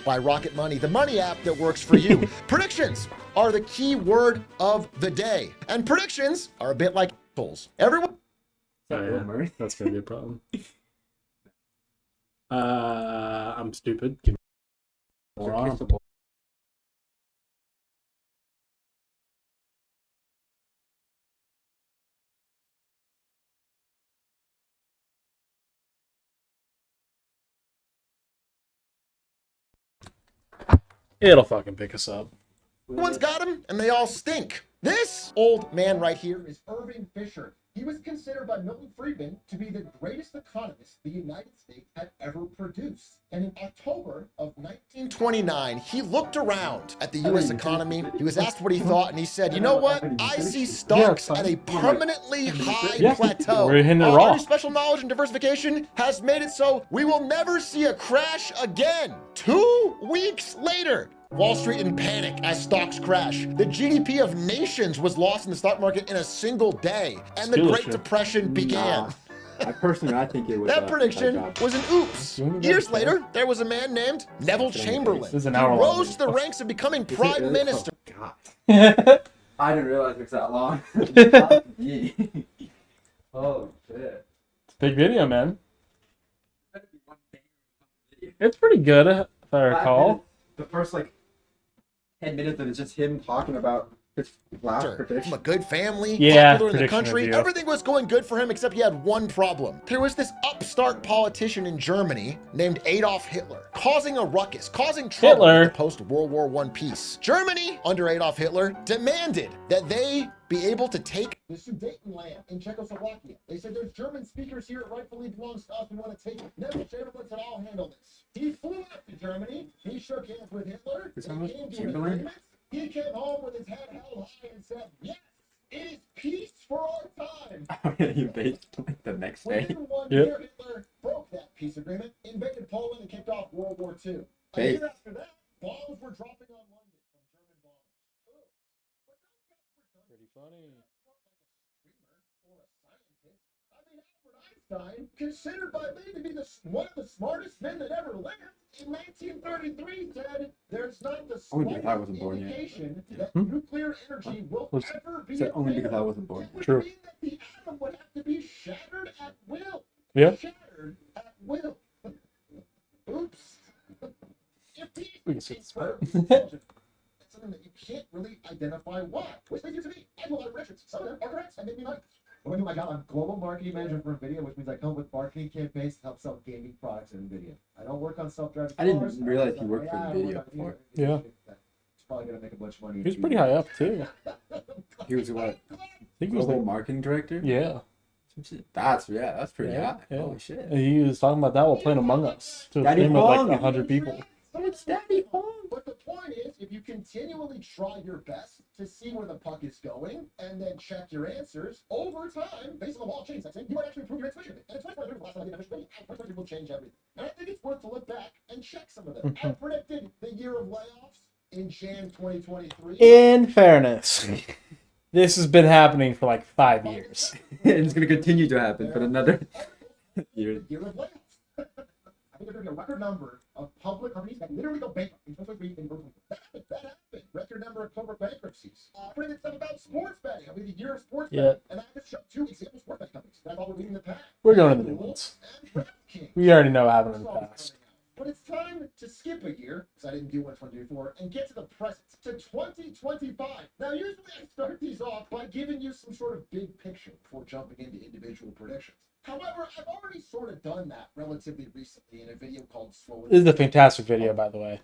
by Rocket Money, the money app that works for you. Predictions are the key word of the day. And predictions are a bit like assholes. Everyone. Oh, yeah. Murray? That's going to be a problem. I'm stupid. Give me more on. It'll fucking pick us up. Everyone's got them, and they all stink. This old man right here is Irving Fisher. He was considered by Milton Friedman to be the greatest economist the United States had ever produced. And in October of 1929, he looked around at the U.S. economy. He was asked what he thought, and he said, you know what? I see stocks at a permanently high plateau. We're hitting it raw. Our special knowledge and diversification has made it so we will never see a crash again. 2 weeks later, Wall Street in panic as stocks crash. The GDP of nations was lost in the stock market in a single day, and the Great Depression began. I think it was That prediction was an oops. Years later, there was a man named Neville Chamberlain. This is an He hour long. rose to the ranks of becoming prime minister. God. I didn't realize it was that long. Oh, shit. It's a big video, man. It's pretty good, if I recall. The first, 10 minutes of it's just him talking about his last From prediction. a good family, Yeah, popular in the prediction country. review. Everything was going good for him, except he had one problem. There was this upstart politician in Germany named Adolf Hitler, causing a ruckus, causing trouble in the post-World War I peace. Germany, under Adolf Hitler, demanded that they be able to take the Sudetenland in Czechoslovakia. They said, there's German speakers here, it rightfully belongs to us, we want to take it. Neville Chamberlain said, I'll handle this. He flew up to Germany, he shook hands with Hitler, they came to an agreement. He came home with his head held high and said, yes, it is peace for our time. He baked the next day. Within 1 year, Hitler broke that peace agreement, invaded Poland, and kicked off World War II. A year after that, bombs were dropping on London from German bombers. Pretty funny. Albert Einstein, considered by many to be one of the smartest men that ever lived, in 1933 said there's not the slightest indication that nuclear energy will ever be only because I wasn't born. It would True. mean that the atom would have to be shattered at will. Yeah. Shattered at will. Oops. If these We can see this part. it's something that you can't really identify why. Which leads you to me. I do a lot of predictions. Some of them are correct and make me money. When I do my job, I'm global marketing manager for NVIDIA, which means I come with marketing campaigns to help sell gaming products in NVIDIA. I don't work on self-driving I didn't cars. realize he worked for NVIDIA I before. Yeah. It's probably going to make a bunch of money. He was pretty high up, too. He was what? I think he was Global marketing director? Yeah. That's pretty Yeah, high. yeah. Holy shit. He was talking about that while playing Among Us to a Daddy stream of like Hong. 100 people. It's Daddy Hong. But the point is, if you continually try your best to see where the puck is going and then check your answers over time, based on the law of chain sensing, you might actually improve your intuition. And it's 2023 the last time I did an efficient 2023 will change everything. And I think it's worth to look back and check some of them. I predicted the year of layoffs in Jan 2023. In fairness, this has been happening for like 5 years. And it's going to continue to happen for another year. Year of layoffs. I think there's going to be a record number of public companies that literally go bankrupt in 2023 in Brooklyn. That happened. Record number of corporate bankruptcies. Predicted stuff about sports betting. I mean, the year of sports betting. And I just showed 2 example sports betting companies that I thought were leading the pack. We're going to the new ones. We already know what happened in the past. But it's time to skip a year, because I didn't do one in 2024, and get to the present, to 2025. Now, usually I start these off by giving you some sort of big picture before jumping into individual predictions. However, I've already sort of done that relatively recently in a video called Slowly. This is a fantastic video, by the way.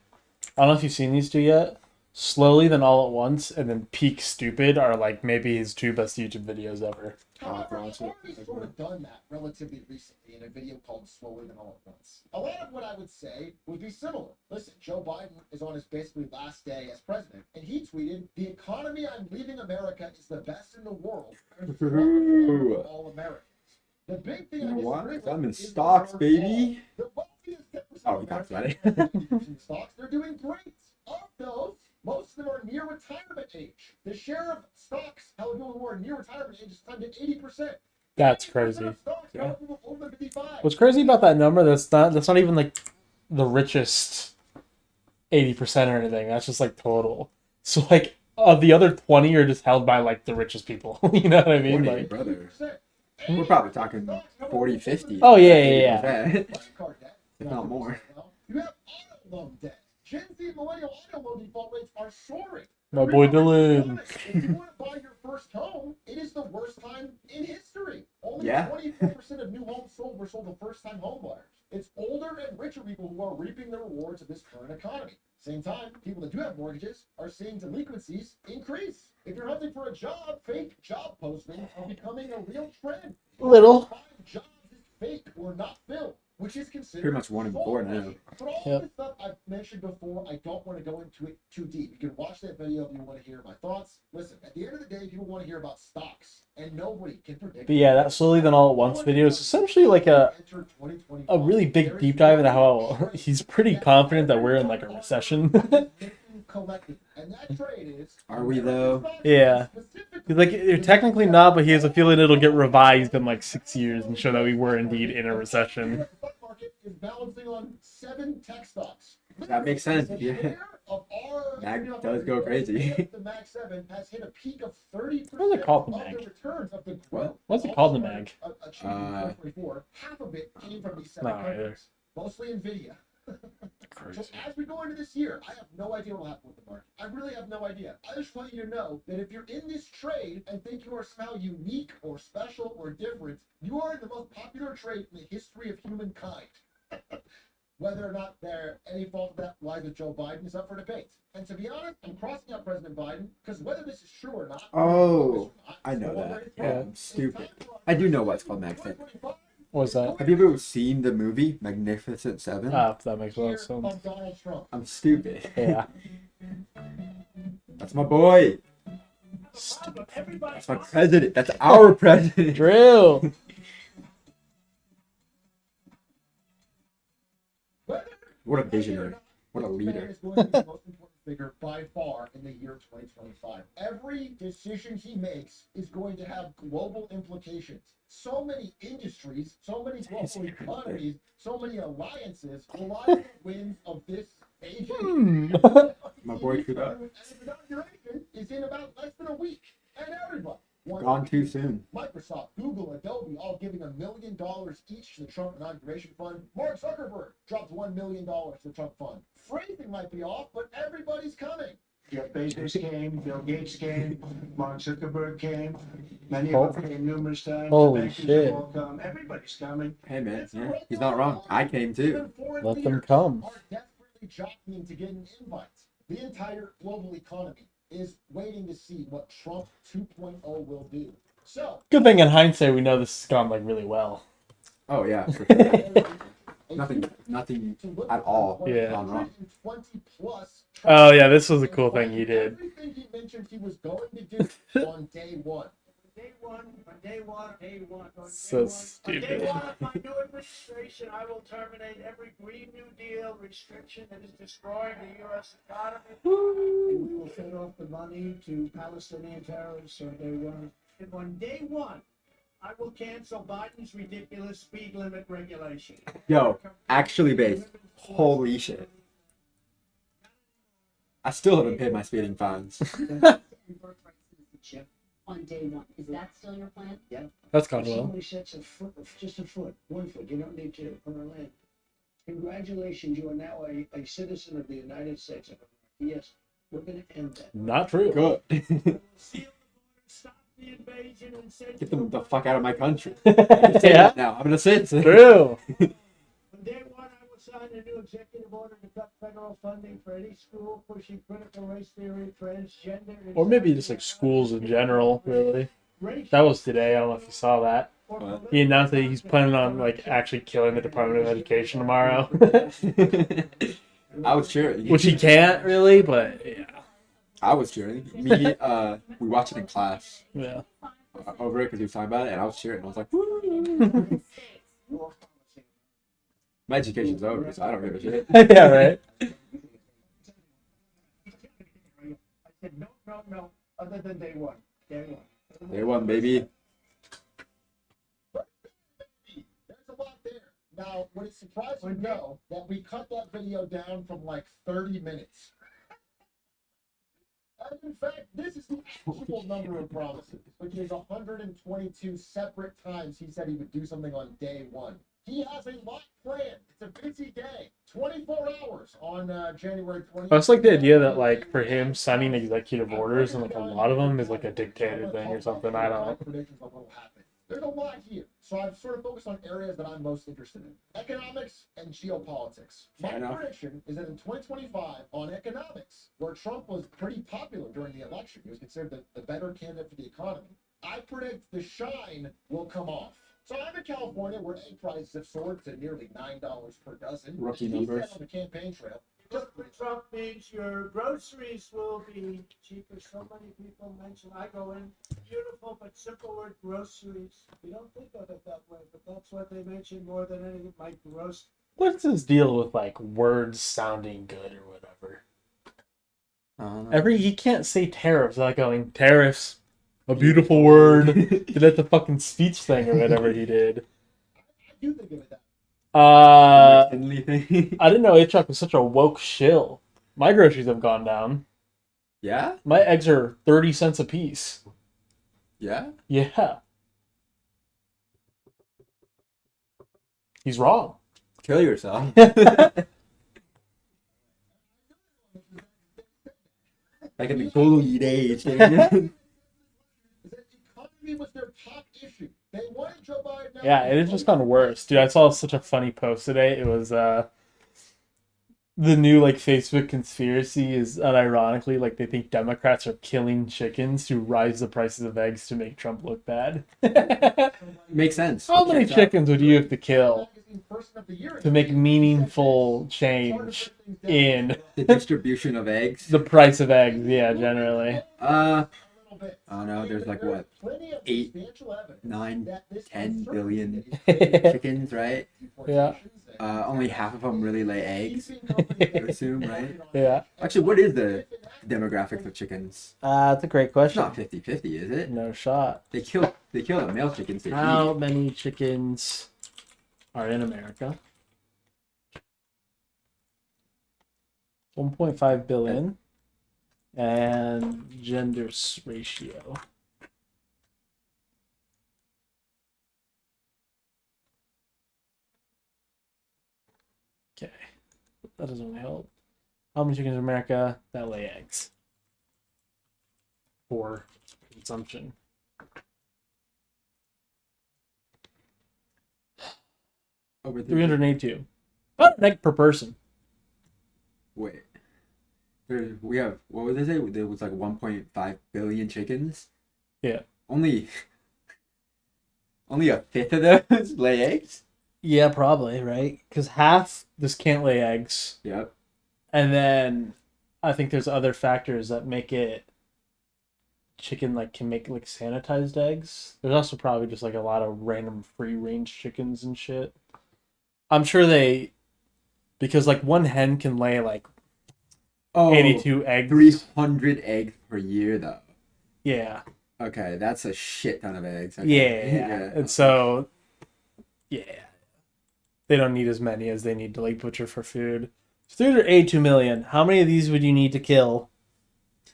I don't know if you've seen these two yet. Slowly, then All at Once, and then Peak Stupid are like maybe his 2 best YouTube videos ever. However, I've already sort of done that relatively recently in a video called Slowly Then All at Once. A lot of what I would say would be similar. Listen, Joe Biden is on his basically last day as president, and he tweeted, "The economy I'm leaving America is the best in the world for all Americans." The big thing You know I what? disagree with I'm in is the stocks, word baby. all. The wealthiest 10% Oh, of we talked about Americans in stocks, they're doing great. Of those, most of them are near retirement age. The share of stocks held people who are near retirement age is climbed to 80%. That's crazy. Yeah. What's crazy about that number? That's not even like the richest 80% or anything. That's just like total. So like of the other 20 are just held by like the richest people. You know what I mean? 40, Like, brother. We're probably talking 40, 50. oh yeah. If not more. You have auto loan debt. Gen Z millennial auto loan default rates are soaring. My boy Dylan. If you want to buy your first home, it is the worst time in history. Only Yeah. 24% of new homes sold were sold to first-time home buyers. It's older and richer people who are reaping the rewards of this current economy. Same time, people that do have mortgages are seeing delinquencies increase. If you're hunting for a job, fake job postings are becoming a real trend. Little. 5 jobs is fake or not filled, which is considered Pretty much 1 in 4 now. For all Yep. the stuff I've mentioned before, I don't want to go into it too deep. You can watch that video if you want to hear my thoughts. Listen, at the end of the day, people want to hear about stocks, and nobody can predict. But yeah, that Slowly Then All at Once video is essentially like a really big deep dive into how he's pretty confident that we're in like a recession. And that trade is, Are we though? Yeah. Like you're technically not, but he has a feeling it'll get revised in like 6 years and show that we were indeed in a recession. The stock market is balancing on 7 tech stocks. That makes sense, The yeah. share of our Mag does go crazy. The Mag 7 has hit a peak of 30% What is it called, the of Mag? the returns of the What? growth. What's it called, the Mag? Achieved in 2024. Half of it came from these 7 No, either. companies, mostly Nvidia. So as we go into this year, I have no idea what will happen with the market. I really have no idea. I just want you to know that if you're in this trade and think you are somehow unique or special or different, you are in the most popular trade in the history of humankind. Whether or not there any fault of that lies with Joe Biden is up for debate. And to be honest, I'm crossing out President Biden because whether this is true or not, Oh, I know that. Yeah. Yeah, I'm stupid. I do know what's called Mag 7. What was that? Have you ever seen the movie Magnificent Seven? Ah, that makes a lot of sense. Of Donald Trump. I'm stupid. Yeah. That's my boy. Stupid. That's my president. That's our president. Drill. What a visionary. What a This man leader. is going to be the most important figure by far in the year 2025. Every decision he makes is going to have global implications. So many industries, so many global economies, so many alliances rely on the winds of this agent. My boy Kuda. And his inauguration is in about less than a week. And everybody wants Gone too soon. Microsoft, Google, Adobe, all giving $1 million each to the Trump Inauguration Fund. Mark Zuckerberg dropped $1 million to the Trump Fund. Phrasing might be off, but everybody's coming. Jeff Bezos came, Bill Gates came, Mark Zuckerberg came, many of them came numerous times. Holy The bankers shit. have all come. Everybody's coming. Hey man, yeah, he's not wrong. I came too. Even foreign Let them leaders come. Are desperately jockeying to get an invite. The entire global economy is waiting to see what Trump 2.0 will do. So, Good thing in hindsight we know this has gone like really well. Oh yeah, for sure. Nothing at all Yeah. gone wrong. 120 plus Oh yeah, this was a cool thing he did. Everything he mentioned he was going to do on day one. Day one, on day one, day one, on So day one. stupid. On day one of my new administration, I will terminate every Green New Deal restriction that is destroying the U.S. economy. And we will send off the money to Palestinian terrorists on day one. And on day one, I will cancel Biden's ridiculous speed limit regulation. Yo, actually based. Holy shit. I still haven't paid my speeding fines. birthright citizenship on day one. Is that still your plan? That's gone If well. somebody sets a foot, just a foot, 1 foot, you don't need to put on land. Congratulations, you are now a citizen of the United States of America. Yes, we're going to end that. Not true. Good. Stop the invasion and send Get them the fuck out of my country. Yeah. Now I'm a citizen. True. On day one, I will sign a new executive order to cut federal funding for any school pushing critical race theory, transgender, Or maybe just like schools in general, really. race, That was today. I don't know if you saw that. or What? He announced that he's planning on like actually killing the Department of Education tomorrow. I was cheering. Which he can't really, but yeah. I was cheering. Me, we watched it in class Yeah. over it because he was talking about it, and I was cheering. I was like, woo! My education's over, so I don't give a shit. Yeah, right. I said, no, other than day one. Day one. Day one, baby. There's a lot there. Now, would it surprise you to know that we cut that video down from like 30 minutes? And in fact, this is the actual number of promises, which is 122 separate times he said he would do something on day one. He has a lot planned. It's a busy day. 24 hours on January 20th. I just like the idea that, like, for him, signing executive orders and, like, a lot of them is, like, a dictator thing or something. I don't. Predictions of what will happen. There's a lot here, so I've sort of focused on areas that I'm most interested in: economics and geopolitics. My Fair enough. prediction is that in 2025, on economics, where Trump was pretty popular during the election, he was considered the better candidate for the economy. I predict the shine will come off. So I'm in California, where egg prices have soared to nearly $9 per dozen. Rookie He numbers. said on the campaign trail. Just what Trump means your groceries will be cheaper. So many people mention, I go in, beautiful but simple word, groceries. We don't think of it that way, but that's what they mention more than anything, my gross. What's his deal with, like, words sounding good or whatever? He can't say tariffs without going, tariffs, a beautiful word. Did at the fucking speech thing or whatever he did. I do think of it that Finley thing. I didn't know A-Truck was such a woke shill. My groceries have gone down. Yeah? My eggs are 30 cents a piece. Yeah? Yeah. He's wrong. Kill yourself. Like in the golden age. is that economy was their top issue. They wanted Joe Biden. Yeah, it has just gotten worse. Dude, I saw such a funny post today. It was the new, like, Facebook conspiracy is unironically, like, they think Democrats are killing chickens to rise the prices of eggs to make Trump look bad. Makes sense. How many Checks out. chickens would you have to kill to make meaningful change in The distribution of eggs. the price of eggs? Yeah, generally. I don't know, there's like what, 8, 9, 10 billion chickens, right? Yeah. Only half of them really lay eggs, I would assume, right? Yeah. Actually, what is the demographics of chickens? That's a great It's question. not 50-50, is it? No shot. They kill the male chickens to How eat. many chickens are in America? 1.5 billion. And gender ratio. Okay. That doesn't really help. How many chickens in America that lay eggs? For consumption. Over 382. About an egg per person. Wait. We have, what would they say? There was like 1.5 billion chickens. Yeah. Only a fifth of those lay eggs? Yeah, probably, right? Because half just can't lay eggs. Yep. And then I think there's other factors that make it chicken like can make like sanitized eggs. There's also probably just like a lot of random free range chickens and shit. I'm sure because like one hen can lay like 82 eggs. 300 eggs per year though. Yeah. Okay, that's a shit ton of eggs. Okay. Yeah. And so, yeah. They don't need as many as they need to like butcher for food. So 382 million. How many of these would you need to kill?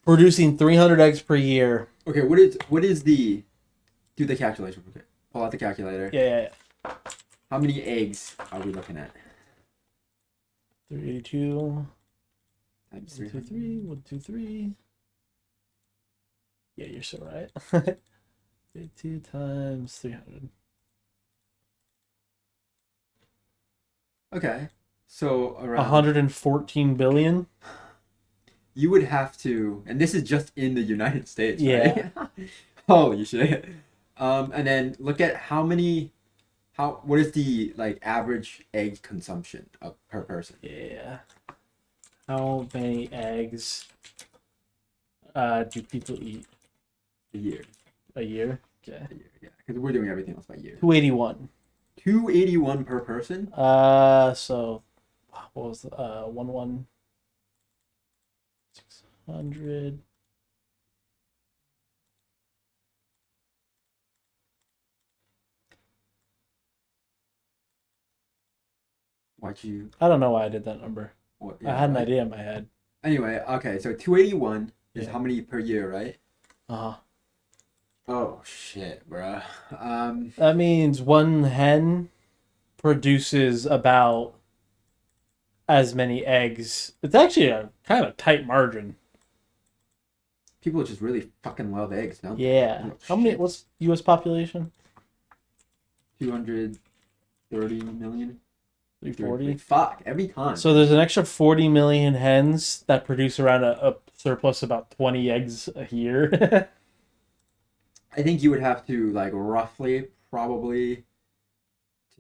Producing 300 eggs per year. Okay, what is the, do the calculation. Okay. Pull out the calculator. Yeah. How many eggs are we looking at? 382. Times 1, 2, 300. 3. 1, 2, 3. Yeah, you're so right. 32 times 300. Okay. So around 114 billion. you would have to, and this is just in the United States, Yeah. right? Holy shit. And then look at what is the like average egg consumption per person? Yeah. How many eggs do people eat A year. a year? Okay. A year, yeah. Because we're doing everything else by year. 281. 281 per person? So what was the 600. Why'd you? I don't know why I did that number. What, I had an right. idea in my head. Anyway, okay, so 281 is Yeah. how many per year, right? Uh-huh. Oh shit, bruh. That means one hen produces about as many eggs. It's actually a kind of tight margin. People just really fucking love eggs, don't they? Yeah. Oh, How many? shit. What's U.S. population? 230 million. 340. Fuck, every time. So there's an extra 40 million hens that produce around a surplus about 20 eggs a year. I think you would have to like roughly probably to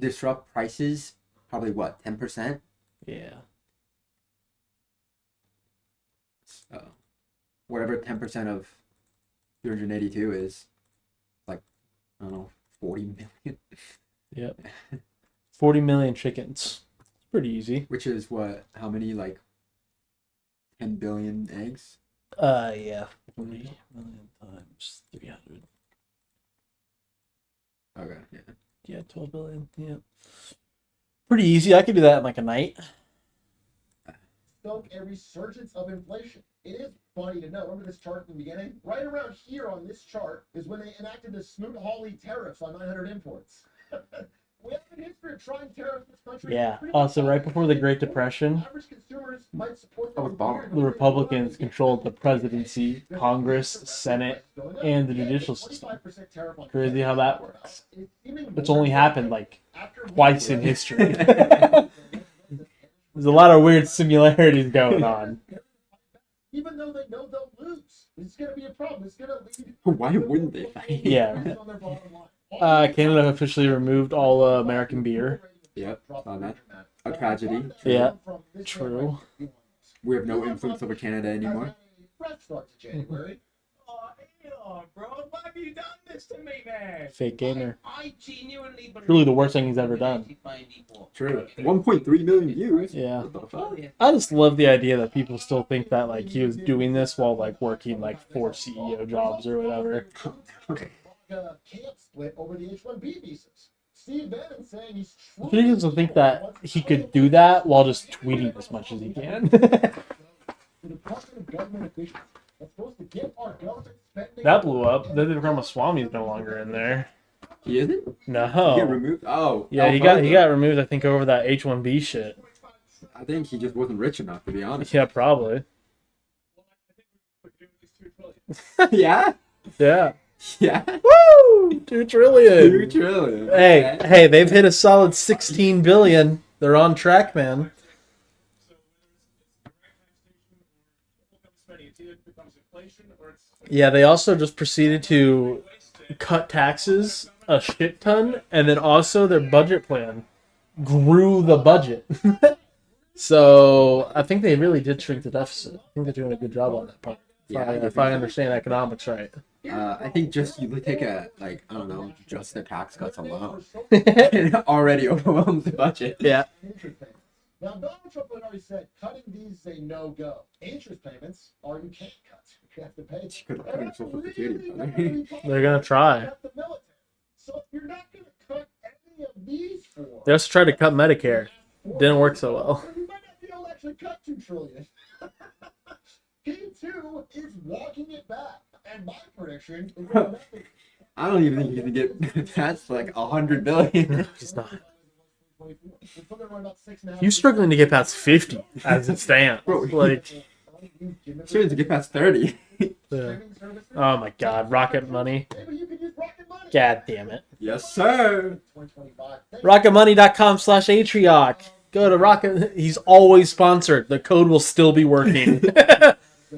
disrupt prices, probably what, 10%? Yeah. So whatever 10% of 382 is, like, I don't know, 40 million. Yep. 40 million chickens. It's pretty easy. Which is what, how many, like 10 billion eggs? Yeah. 40 million times 300. Okay, yeah. Yeah, 12 billion. Yeah. Pretty easy. I could do that in like a night. Stoke a resurgence of inflation. It is funny to know. Remember this chart at the beginning? Right around here on this chart is when they enacted the Smoot-Hawley tariffs on 900 imports. We have a history of trying tariffs in this country. Yeah. Pretty Also, much right before the Great Depression, average consumers might support That was bomb. the Republicans controlled the presidency, Congress, Senate, and the judicial system. Crazy how that works. It's only happened like twice in history. There's a lot of weird similarities going on. Even though they know they'll lose, it's going to be a problem. It's going to lead. Why wouldn't they fight? Yeah. Canada officially removed all American beer. Yep, saw that. A tragedy. Yeah, true. We have no influence over Canada anymore. Fresh start to January. Oh, hell, bro, why have you done this to me, man? Fake gamer. I genuinely believe Really the worst thing he's ever done. True. 1.3 million views. Yeah. What the fuck? I just love the idea that people still think that like he was doing this while like working like 4 CEO jobs or whatever. Camp split over the H-1B visas. Steve Bannon saying he's I think he doesn't think that he could do that while just tweeting as much as he can. The Department of Government officials are supposed to get our government spending. That blew up. Vivek Ramaswamy is no longer in there. He isn't? He get No. removed? Oh. Yeah, he got removed. I think over that H-1B shit. I think he just wasn't rich enough, to be honest. Yeah, probably. Yeah? Yeah. Yeah. Woo! 2 trillion. 2 trillion. Hey, they've hit a solid 16 billion. They're on track, man. Yeah, they also just proceeded to cut taxes a shit ton, and then also their budget plan grew the budget. So I think they really did shrink the deficit. I think they're doing a good job on that part. Yeah, If I understand economics right. I think just you take a, like, I don't know, just the tax cuts alone. It already overwhelms the budget. Yeah. Interest payments. Now, Donald Trump had already said cutting these is a no-go. Interest payments are you can't cut. You have to pay. Could have put in Social Security, Really brother. They're gonna try. cut the military. So if you're not going to cut any of these four, They also tried to cut Medicare. Didn't work so well. You might not be able to actually cut $2 trillion. P2 is walking it back. And my prediction is that nothing. I don't even think you can get past like 100 billion. He's not. We're still gonna run about 6.5%. He's struggling to get past 50 as it stands. Bro, Like, Sure, to get past 30. Streaming services? oh my god, Rocket Money. Maybe you can use Rocket Money. God damn it. Yes, sir. 2025. RocketMoney.com/Atrioc. Go to Rocket. He's always sponsored. The code will still be working.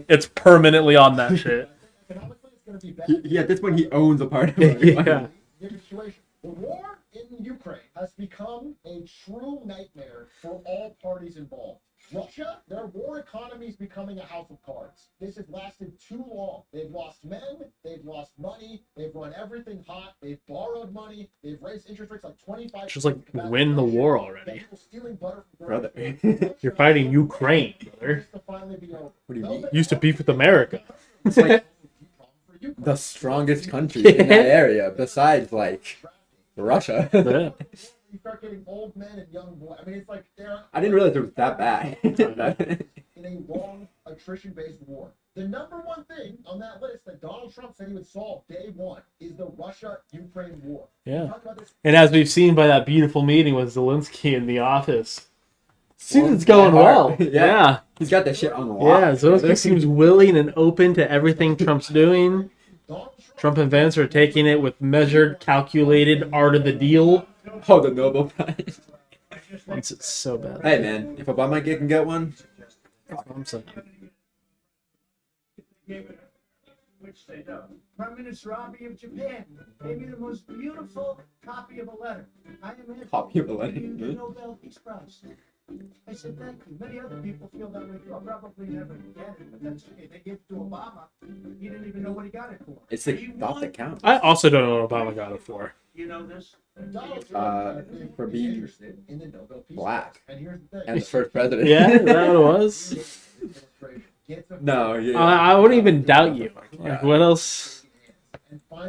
It's permanently on that shit. Economically, it's going to be bad. At this point, he owns a part of it. Yeah. Different situation. The war in Ukraine has become a true nightmare for all parties involved. Russia, their war economy is becoming a house of cards. This has lasted too long. They've lost men, they've lost money, they've run everything hot, they've borrowed money, they've raised interest rates like 25%. Just like win the war already. People stealing butter from Brother. You're fighting Ukraine, brother. Used to finally be over. What do you mean? Used to beef with America. It's like the strongest country in that area, besides like Russia. Yeah. you start getting old men and young boys. I mean, it's like they're I didn't realize it was that bad. in a long attrition-based war. The number one thing on that list that Donald Trump said he would solve day one is the Russia-Ukraine war. Yeah. Talk about this. And as we've seen by that beautiful meeting with Zelensky in the office, seems Well, it's going yeah. well. Yeah. Yeah. He's got that shit on the Yeah. lock. Zelensky seems willing and open to everything Trump's doing. Donald Trump and Vance are taking it with measured, calculated art of the deal. Oh, the Nobel Prize. It's so bad. Hey, man, if Obama can get one, That's what I'm saying. Which they don't. Prime Minister Abe of Japan gave me the most beautiful copy of a letter. I am asking Copy of a letter? you the Nobel Peace Prize. I said thank you. Many other people feel that way too. I'll probably never get it, but that's okay. They gave it to Obama. He didn't even know what he got it for. it's the He thought won. that counts. I also don't know what Obama got it for. You know this? Donald Uh, Trump, I think, for is being interested in the Nobel Peace black. Prize. And here's the thing. And the first president. Yeah, is that what it was? No, yeah. I wouldn't even doubt you. Like, what else?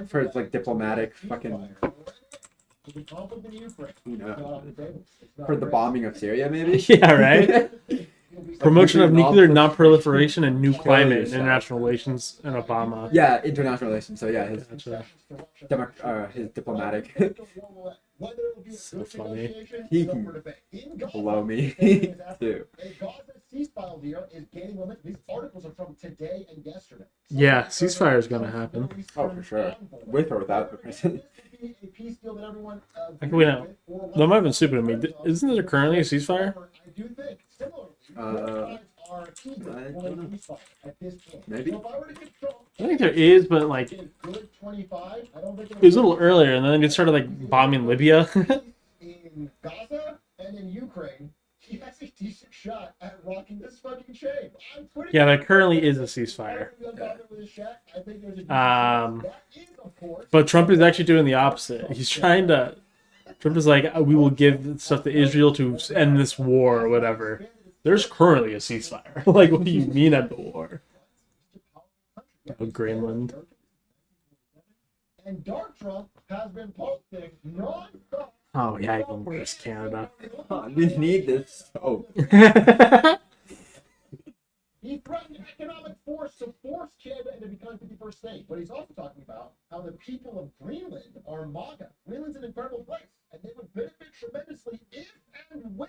For its, like, diplomatic fucking- You know, for the bombing of Syria, maybe. Yeah, right? Promotion of nuclear non-proliferation and new Kill climate in yourself. international relations and Obama. Yeah, international relations. So yeah, his Gotcha. his diplomatic So funny. He can blow me too. A Gaza ceasefire deal is gaining momentum. These articles are from today and yesterday. Yeah, ceasefire is gonna happen. Oh, for sure. With or without the president. A peace deal that everyone, Like, we know. That might have been stupid of me. Isn't there currently a ceasefire? I do think similarly. Uh, Are key I for don't a know. ceasefire at this point. Maybe. So if I were to control I think there is, but like it a good 25, I don't think was a little earlier, and then it started like bombing Libya. in Gaza and in Ukraine, he has a decent shot at rocking this fucking chain. I'm pretty Yeah, there currently is a ceasefire. But But Trump is actually doing the opposite. He's trying to. Trump is like, we will give stuff to Israel to end this war or whatever. There's currently a ceasefire. Like, what do you mean at the war? Oh, Greenland. And Dark Trump has been posting non-stop. Oh, yeah, even worse, Canada. We need this. Oh, He threatened economic force to force Canada into becoming 51st state. But he's also talking about how the people of Greenland are MAGA. Greenland's an incredible place, and they would benefit tremendously if and when.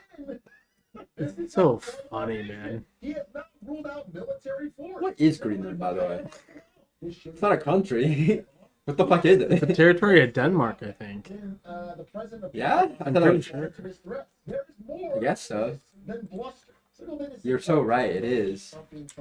this is So a funny, man. He has not ruled out military force. what is Greenland, by the way? It's not a country. What the fuck is The it? territory of Denmark, I think. The president of Yeah? I I'm thought it pretty was, sure. There is more I guess so. than bluster. You're so right, it is. I think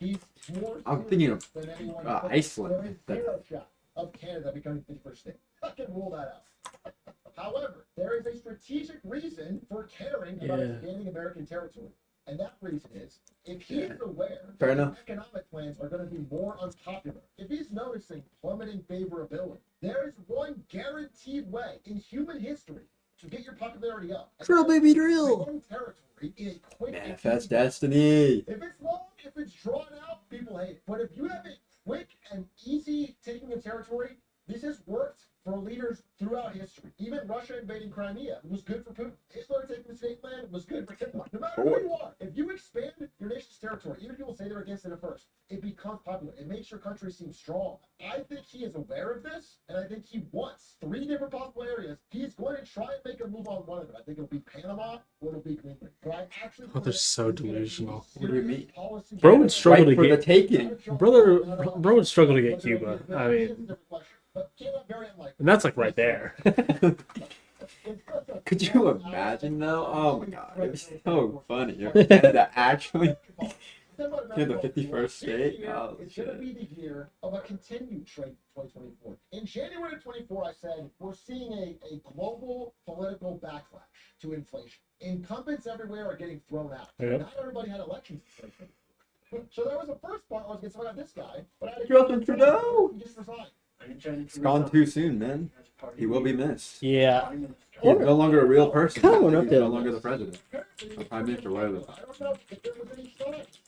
he's more I'm thinking of than anyone. Iceland. There is zero shot of Canada becoming 51st state. I can rule that out. However, there is a strategic reason for caring about Yeah. expanding American territory. And that reason is, if he is aware Fair that enough. economic plans are going to be more unpopular, if he's noticing plummeting favorability, there is one guaranteed way in human history to get your popularity up. And Drill, that's baby, drill. expand territory in a quick and Manifest easy- destiny. If it's long, if it's drawn out, people hate it. But if you have it quick and easy taking of territory, this has worked for leaders throughout history. Even Russia invading Crimea was good for Putin. Hitler taking the state land was good for Hitler. No matter who you are, if you expand your nation's territory, even if people say they're against it at first, it becomes popular. It makes your country seem strong. I think he is aware of this, and I think he wants 3 different possible areas. He's going to try and make a move on one of them. I think it'll be Panama or it'll be Greenland. But I actually Oh, they're so delusional. What do you mean? Bro would struggle Right to for the get. taking. Bro would struggle to get Cuba. I mean, and that's like right there. Could you imagine though? Oh my god, it was so funny. If Canada actually did the 51st state. Oh It's going to shit. be the year of a continued trade 2024. In January of 24, I said we're seeing a global political backlash to inflation. Incumbents everywhere are getting thrown out. Yep. Not everybody had elections. in 2024. So there was a first part I was going to about this guy, but I had Justin Trudeau! He just resigned. It's gone too soon, man. He will be missed. Yeah. He's no longer a real person. Coming up He's there. no longer the president. Apparently, Or prime minister, whatever. I don't know if there was any signs.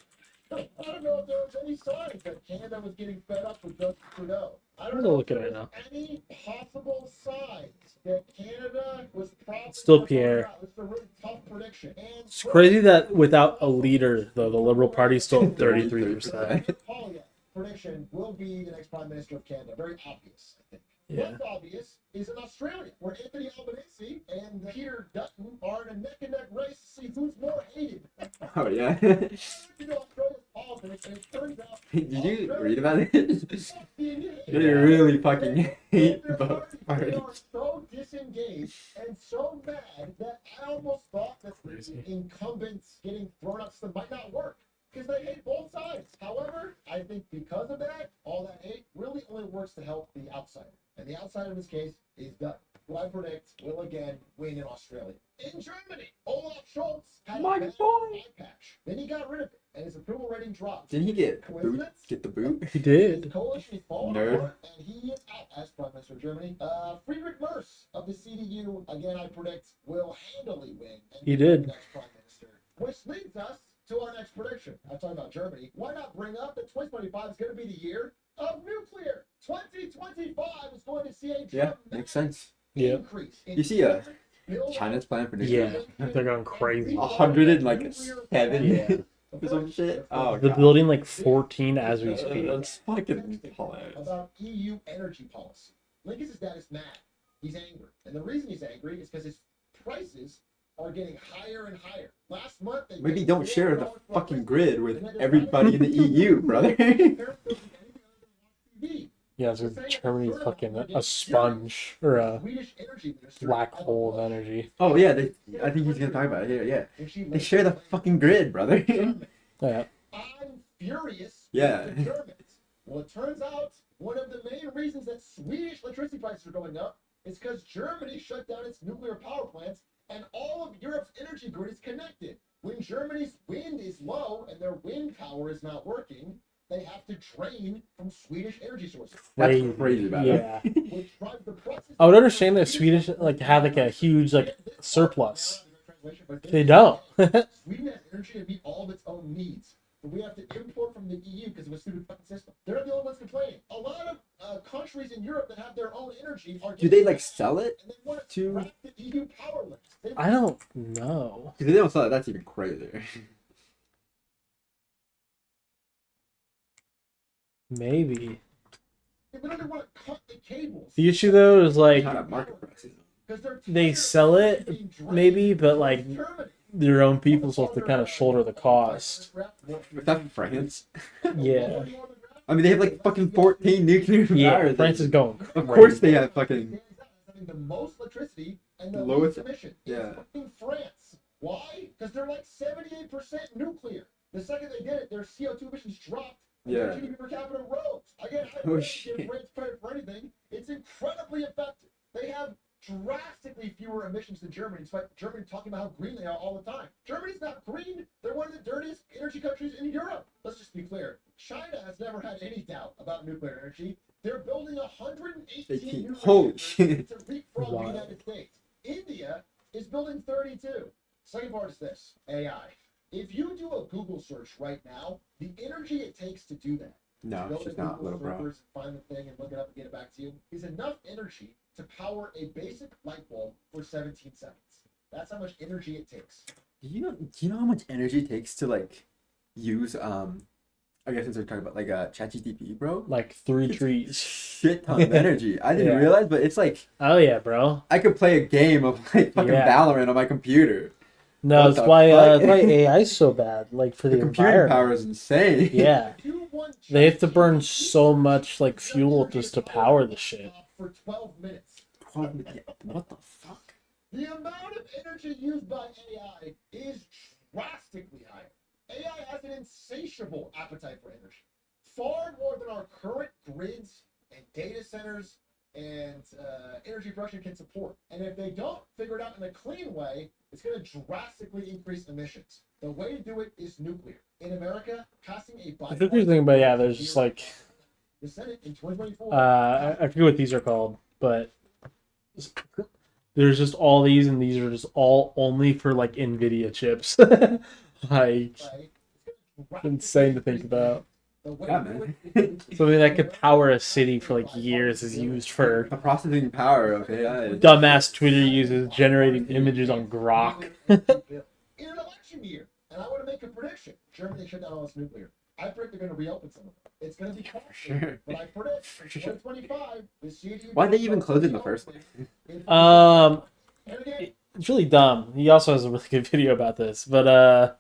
I don't know if there was any signs that Canada was getting fed up with Justin Trudeau. I I'm don't gonna know look if at it there's now. any possible signs that Canada was probably Still gonna Pierre. vote out. This is a really tough prediction. And It's crazy that without a leader, though, the Liberal Party's still at 33%. Poilievre prediction will be the next Prime Minister of Canada. Very obvious, I think. Yeah. What's obvious is in Australia, where Anthony Albanese and Peter Dutton are in a neck-and-neck race to see who's more hated. Oh yeah. You know, Australia's politics, and it turns out Did you Australia read about it? is fucking They hated. really fucking hate They both are parties. so disengaged and so mad that I almost thought that Crazy. the incumbents getting thrown up to might not work because they hate both sides. However, I think because of that, all that hate really only works to help the outsider. And the outsider in this case is Dutton, who I predict will again win in Australia. In Germany, Olaf Scholz had My a bad boy. eye patch. Then he got rid of it, and his approval rating dropped. Didn't he get boot? Coincidence? Get the boot? He His did. coalition is falling Nerd. apart, and he is out as Prime Minister of Germany. Friedrich Merz of the CDU, again, I predict, will handily win. And He become did. the next Prime Minister. Which leads us to our next prediction. I'm talking about Germany. Why not bring up that 2025 is going to be the year of nuclear? 2025 is going to see a Yeah, dramatic makes sense. Yeah. increase. in You see, build-out China's plan for next Yeah, year. they're going crazy. 107 Yeah. or some shit. Oh They're god. building like 14 as we speak. That's fucking hilarious. About EU energy policy. Lincoln's dad is mad. He's angry. And the reason he's angry is because his prices are getting higher and higher. Last month, they Maybe paid don't share the $4 for fucking electricity, grid with and then everybody in the EU, brother. TV. Yeah, so Germany's fucking a sponge or a Swedish energy minister black had a hole of push. energy. Oh yeah, I think he's gonna talk about it. Yeah. And she They share the fucking grid, brother. Yeah. I'm furious Yeah. with the Germans. Well, it turns out one of the main reasons that Swedish electricity prices are going up is because Germany shut down its nuclear power plants and all of Europe's energy grid is connected. When Germany's wind is low and their wind power is not working, they have to drain from Swedish energy sources, That's crazy about it. Yeah. which drives the prices. I would understand that Swedish like have like a huge like surplus. They don't. Sweden has energy to meet all of its own needs, but we have to import from the EU because of a stupid fucking system. They're the only ones complaining. A lot of countries in Europe that have their own energy are. Do they like sell it? And they want to to- crack the EU power limits. They I don't know. If they don't sell it, that's even crazier. Maybe. literally want to cut the cables. The issue though is like Not at market prices. 'Cause they're they tired sell of it being drained maybe, but from like Germany. their own people still have to kind of shoulder the cost. Is that France? Yeah. I mean, they have like fucking 14 nuclear Yeah, powers. France is going Of crazy. course they have fucking. Having the most electricity and the Lowest- lowest emission. yeah. It's fucking France. Why? Because they're like 78% nuclear. The second they did it, their CO2 emissions dropped. And their Yeah. GDP per capita rose. Again, I Oh, don't shit. give France credit for anything. It's incredibly effective. They have drastically fewer emissions than Germany, despite Germany talking about how green they are all the time. Germany's not green. They're one of the dirtiest energy countries in Europe. Let's just be clear. China has never had any doubt about nuclear energy. They're building 118 nuclear Holy reactors shit. to leapfrog Wow. the United States. India is building 32. Second part is this, AI. If you do a Google search right now, the energy it takes to do that, No, go she's to not, Google little bro. servers, find the thing, and look it up and get it back to you, is enough energy to power a basic light bulb for 17 seconds. That's how much energy it takes. Do you know how much energy it takes to like use I guess since we're talking about like ChatGPT, bro? Like 3 It's trees. Shit ton of energy. I didn't Yeah. realize, but it's like Oh yeah, bro. I could play a game of like fucking Yeah. Valorant on my computer. No, What that's the why fuck? that's why AI is so bad. Like for The the computing environment. power is insane. Yeah. If you want They have to burn ChatGPT, so much like fuel just to power the shit. For 12 minutes. What the fuck? The amount of energy used by AI is drastically higher. AI has an insatiable appetite for energy, far more than our current grids and data centers and energy production can support. And if they don't figure it out in a clean way, it's going to drastically increase emissions. The way to do it is nuclear. In America, passing a The nuclear thing, but yeah, there's just like the Senate in 2024. I forget what these are called, but there's just all these, and these are just all only for like NVIDIA chips. Like right? It's gonna drastically insane to think increase about. The The way Yeah, to man. it is- Something that could power a city for like years is used for The processing power of AI. dumbass Twitter users generating images on Grok. In an election year, and I want to make a prediction. Germany shut down all its nuclear. I predict they're going to reopen some of it. It's going to be costly, sure. but I predict For sure. 2025, the city. Why'd they even close it in the first place? Um, And again, It's really dumb. He also has a really good video about this, but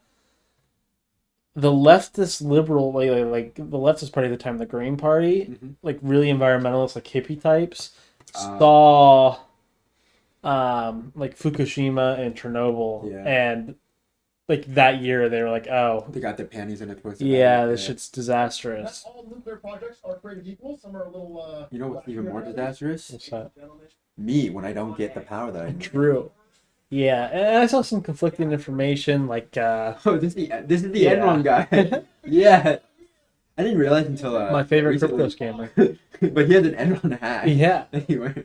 the leftist liberal, like the leftist party at the time, the Green Party, Mhm. like really environmentalist, like hippie types, Uh, saw like Fukushima and Chernobyl, Yeah. and like that year they were like, oh They got their panties in a twist. about yeah, it, this shit's disastrous. not all nuclear projects are created equal. Some are a little. You know what's even more disastrous? What's that? Me, when I don't get the power that I need. True. Yeah, and I saw some conflicting information, like Oh, this is the Yeah. Enron guy. Yeah. I didn't realize until my favorite recently. crypto scammer. But he has an Enron hack. Yeah. Anyway.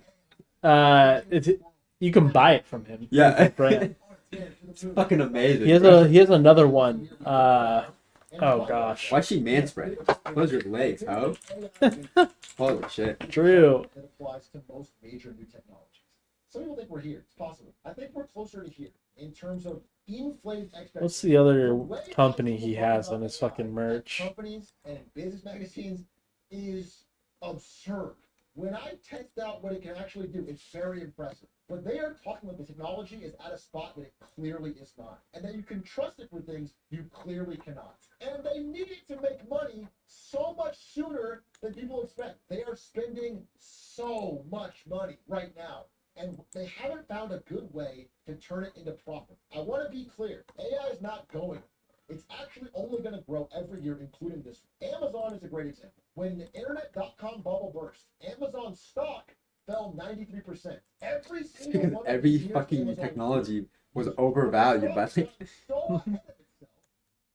You can buy it from him. Yeah. Brand. It's fucking amazing. He has another one. Oh gosh. Why's she manspreading? Close your legs, ho. Holy shit. True. That applies to most major new technologies. Some people think we're here. It's possible. I think we're closer to here in terms of inflated expectations. What's the other company he has on his fucking merch? Companies and business magazines is absurd. When I test out what it can actually do, it's very impressive. But they are talking about the technology is at a spot that it clearly is not. And that you can trust it for things you clearly cannot. And they need it to make money so much sooner than people expect. They are spending so much money right now. And they haven't found a good way to turn it into profit. I want to be clear. AI is not going. It's actually only going to grow every year, including this. Amazon is a great example. When the internet.com bubble burst, Amazon stock fell 93%. Every single Because one of every these years, fucking Amazon technology was overvalued by like, so ahead of itself that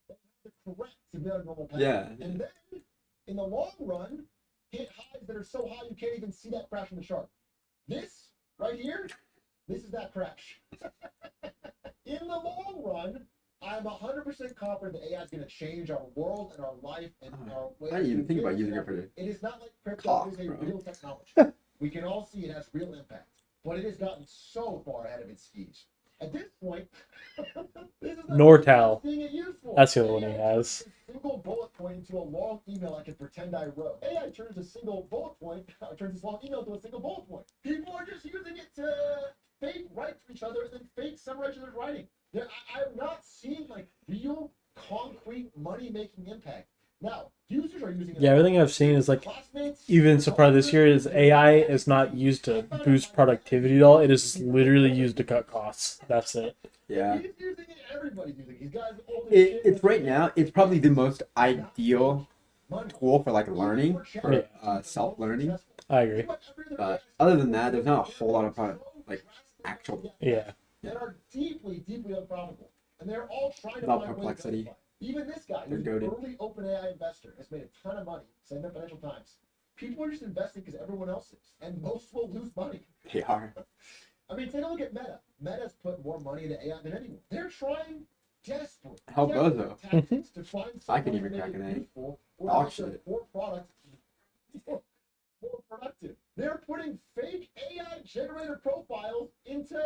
it had to correct to be on a normal path. Yeah. And then, in the long run, hit highs that are so high you can't even see that crash in the chart. This right here, this is that crash. In the long run, I'm 100% confident that AI is going to change our world and our life and our way. I didn't even of think about doing using it for business. the It is not like crypto cock, is a bro. real technology. We can all see it has real impact, but it has gotten so far ahead of its skis. At this point, this is the Nortel. best thing it used for. That's the other one he AI has. turns a single bullet point into a long email I can pretend I wrote. AI turns a single bullet point, turns this long email to a single bullet point. People are just using it to fake write to each other and then fake summarize each other's writing. I'm not seeing like real, concrete, money-making impact. Now, users are using it. Yeah, everything I've seen is like, Classmates, even so far this year, is AI is not used to boost productivity at all. It is literally used to cut costs. That's it. yeah. He's using it. Everybody's using it. These guys are old as It, shit. it's right now. It's probably the most ideal Money. tool for like learning, for Yeah. self-learning. I agree. But other than that, there's not a whole lot of like actual. Yeah. That are deeply, deeply unprofitable. And they're all trying to Without find ways to perplexity. justify it. Even this guy, They're who's an goated. early OpenAI investor, has made a ton of money, saying the Financial Times. People are just investing because everyone else is. And most will lose money. They are. I mean, take a look at Meta. Meta's put more money into AI than anyone. They're trying desperate, How desperate bozo. tactics to find I could someone even to make crack it an egg. useful or Dog make their shit. core product more productive. They're putting fake AI generator profiles into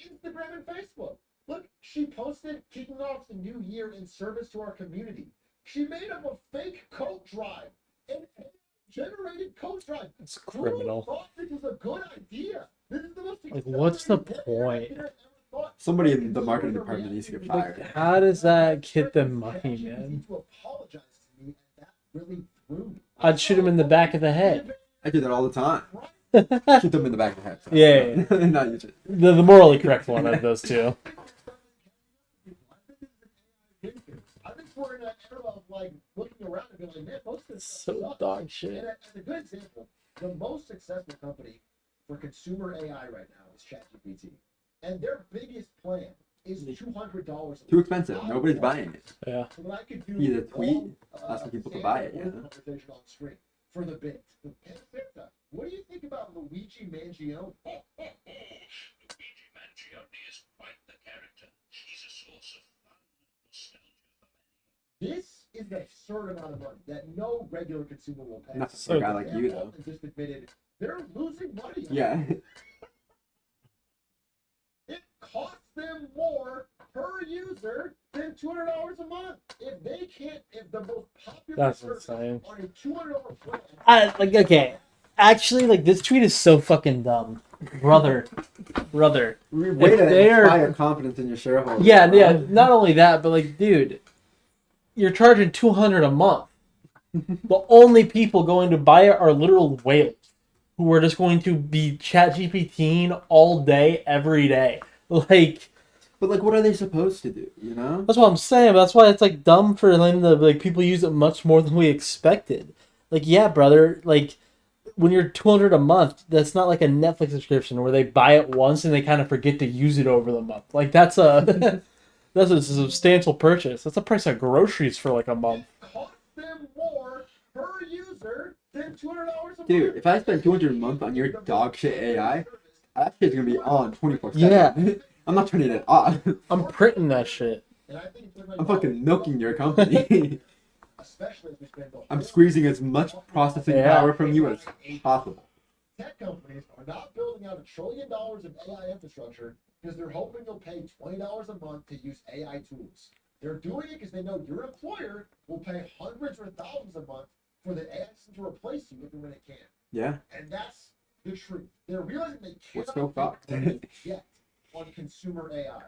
Instagram and Facebook. Look, she posted kicking off the new year in service to our community. She made up a fake coat drive, an AI-generated coat drive. It's Who criminal. thought this was a good idea? This is the most Like, what's the accelerated point? thing I've ever thought. Somebody in the marketing department needs to get fired. How does that get them money, man? To apologize to me, and that really threw me. I'd shoot him in the back of the head. I do that all the time. Shoot them in the back of the head. So. Yeah, Not use it. The morally correct one of those two. I've been scoring that era of like looking around and being like, man, most of this So stuff sucks. dog shit. And as a good example, the most successful company for consumer AI right now is ChatGPT, and their biggest plan is $200. Too expensive. Nobody's buying it. Yeah. So that I could do Either tweet, long, asking people to buy it, standard yeah. conversation on screen for the bit. The Pizza. What do you think about Luigi Mangione? Luigi Mangione is quite the character. He's a source of fun and nostalgia for many. This is an absurd amount of money that no regular consumer will pay. Not for a guy like Sam you though. Altman just admitted they're losing money. Yeah. It costs them more per user than $200 a month. If they can't, if the most popular That's service insane. on a $200 plan, Okay. Actually, like, this tweet is so fucking dumb. Brother. Way If to they're- inspire confidence in your shareholders. Yeah. Not only that, but like, dude, you're charging $200 a month. The only people going to buy it are literal whales who are just going to be chat GPTing all day, every day. Like, But like, what are they supposed to do? You know? that's what I'm saying. But that's why it's like dumb for them to like people use it much more than we expected. Like, yeah, brother, like when you're $200 a month, that's not like a Netflix subscription where they buy it once and they kind of forget to use it over the month. Like that's a that's a substantial purchase. That's the price of groceries for like a month. costs them more per user than $200 a month. Dude, if I spend $200 a month on your dog shit AI, that shit's gonna be on 24/7. Yeah. I'm not turning it off. I'm printing that shit. And I think it's I'm fucking milking your company. especially as we spend the I'm whole- squeezing as much processing Yeah. power from you as possible. Tech companies are not building out $1 trillion of AI infrastructure because they're hoping you'll pay $20 a month to use AI tools. They're doing it because they know your employer will pay hundreds or thousands a month for the AI system to replace you if and when it can. Yeah. And that's the truth. They're realizing they What's cannot so fucked? make money yet on consumer AI.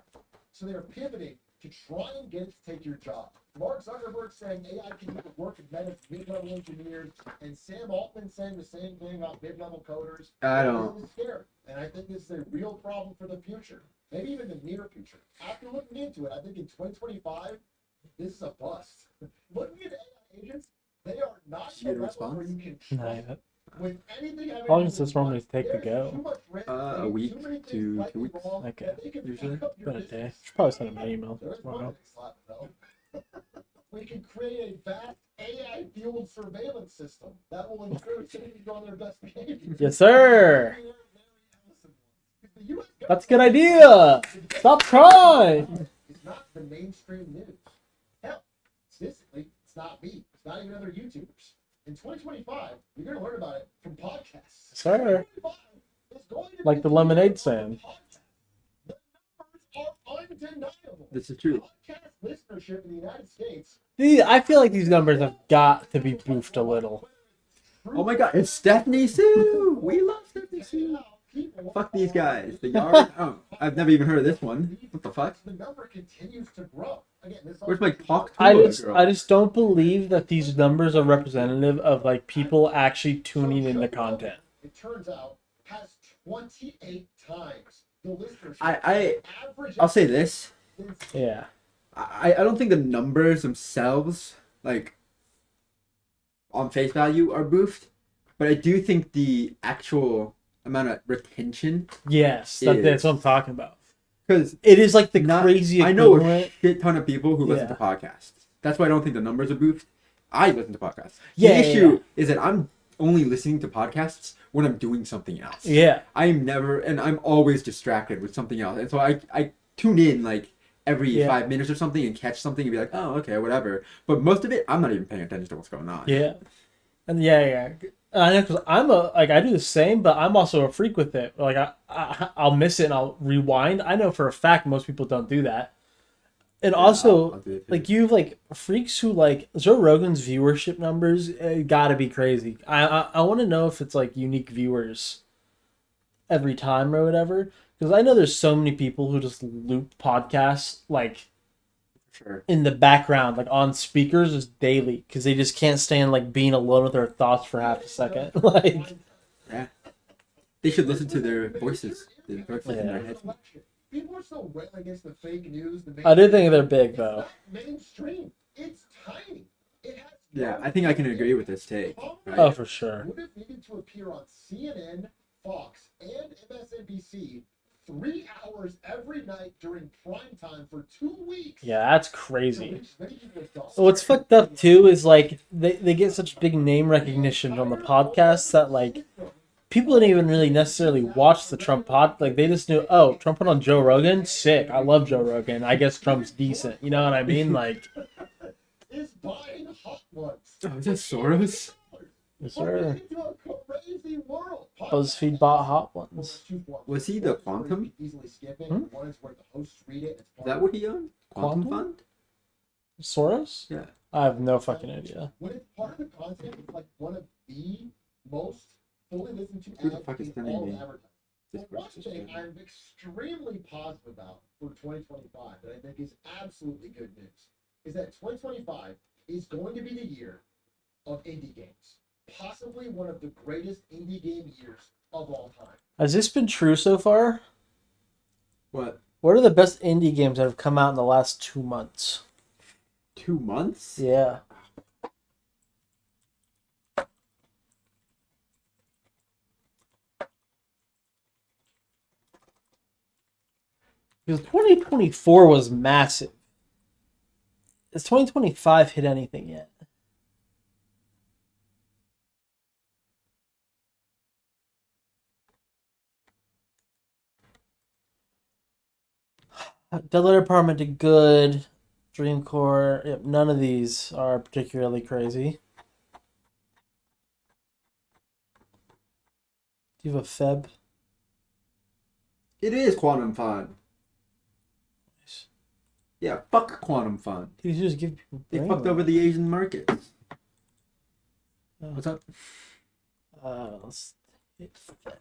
So they're pivoting to try and get it to take your job. Mark Zuckerberg saying AI can do the work of mid-level engineers, and Sam Altman saying the same thing about mid-level coders. I don't. This is scary, and I think this is a real problem for the future, maybe even the near future. After looking into it, I think in 2025, this is a bust. Looking at AI agents, they are not Did you get a the level where response? you can trust Nah, with anything. having How long to does do this with normally money. take to There's go? too much red A tape, week too many things to 2 slightly weeks. wrong Okay. that they can Usually. fuck up your About a day. business. Should probably send him an email There's tomorrow. one slap, though. We can create a vast AI-fueled surveillance system that will ensure citizens on their best behavior. Yes, sir. The US That's a good idea. Stop trying. It's not the mainstream news. Hell, statistically, it's not me. It's not even other YouTubers. In 2025, you're going to learn about it from podcasts. Sir. 2025 is going to Like be the year lemonade of stand. podcasts. The numbers are undeniable. This is true. Podcast listenership in the United States. I feel like these numbers have got to be boofed a little. Oh my god, it's Stephanie Sue! We love Stephanie Sue! Fuck these guys. The yard? Oh, I've never even heard of this one. What the fuck? The number continues to grow. Again, this Where's my Talk I Tua just girl? don't believe that these numbers are representative of like people actually tuning into content. It turns out has 28 times the listenership. Average I'll say this. Yeah. I don't think the numbers themselves, like, on face value are boofed, but I do think the actual amount of retention, Yes, that's what I'm talking about. because It is like the crazy I know a equivalent. shit ton of people who listen Yeah. to podcasts. That's why I don't think the numbers are boofed. I listen to podcasts. Yeah, The yeah, issue yeah. is that I'm only listening to podcasts when I'm doing something else. Yeah. I'm never, and I'm always distracted with something else. And so I tune in like every Yeah. 5 minutes or something and catch something and be like, oh, okay, whatever. But most of it, I'm not even paying attention to what's going on. Yeah. And yeah. I know, because I do the same, but I'm also a freak with it. Like I'll miss it and I'll rewind. I know for a fact most people don't do that. And also, I'll do it too. like you have like freaks who like Joe Rogan's viewership numbers gotta be crazy. I want to know if it's like unique viewers every time or whatever, because I know there's so many people who just loop podcasts like Sure. in the background, like on speakers, just daily, because they just can't stand like being alone with their thoughts for half a second. Like, They should listen to their voices. Their voices in their heads. People are so wet against the fake news. I do think they're big It's though. not mainstream. It's tiny. It has Yeah, no I think I can agree with this take. Right? Oh, for sure. would have needed to appear on CNN, Fox, and MSNBC 3 hours every night during prime time for 2 weeks. Yeah, that's To crazy. reach many people with dollars. What's fucked up too is like they get such big name recognition on the podcasts that like people didn't even really necessarily watch the Trump pod. Like they just knew, oh, Trump went on Joe Rogan. Sick. I love Joe Rogan. I guess Trump's decent. You know what I mean? Like, Is buying Hot Ones. Oh, is that Soros? Yes, We're sir. getting into a crazy world. BuzzFeed bought Hot Ones. Was he the Quantum? Easily skipping. Hmm? One is where the hosts read it. It's Is that what he owned? Quantum Quantum? Fund? Soros? Yeah. I have no fucking idea. When it's part of the content, it's like one of the most fully listened to Who the ads fuck is in sending all me of advertising. this But one versus thing shit? I'm extremely positive about for 2025 that I think is absolutely good news is that 2025 is going to be the year of indie games. Possibly one of the greatest indie game years of all time. Has this been true so far? What? What are the best indie games that have come out in the last 2 months? 2 months? Yeah. Because 2024 was massive. Has 2025 hit anything yet? Deadlight Apartment did good. Dreamcore. Yep, none of these are particularly crazy. Do you have a Feb? It is Quantum Fund. Yeah, fuck Quantum Fund. These just give people They brain fucked over rot. the Asian markets. Oh. What's up? Let's hit Feb.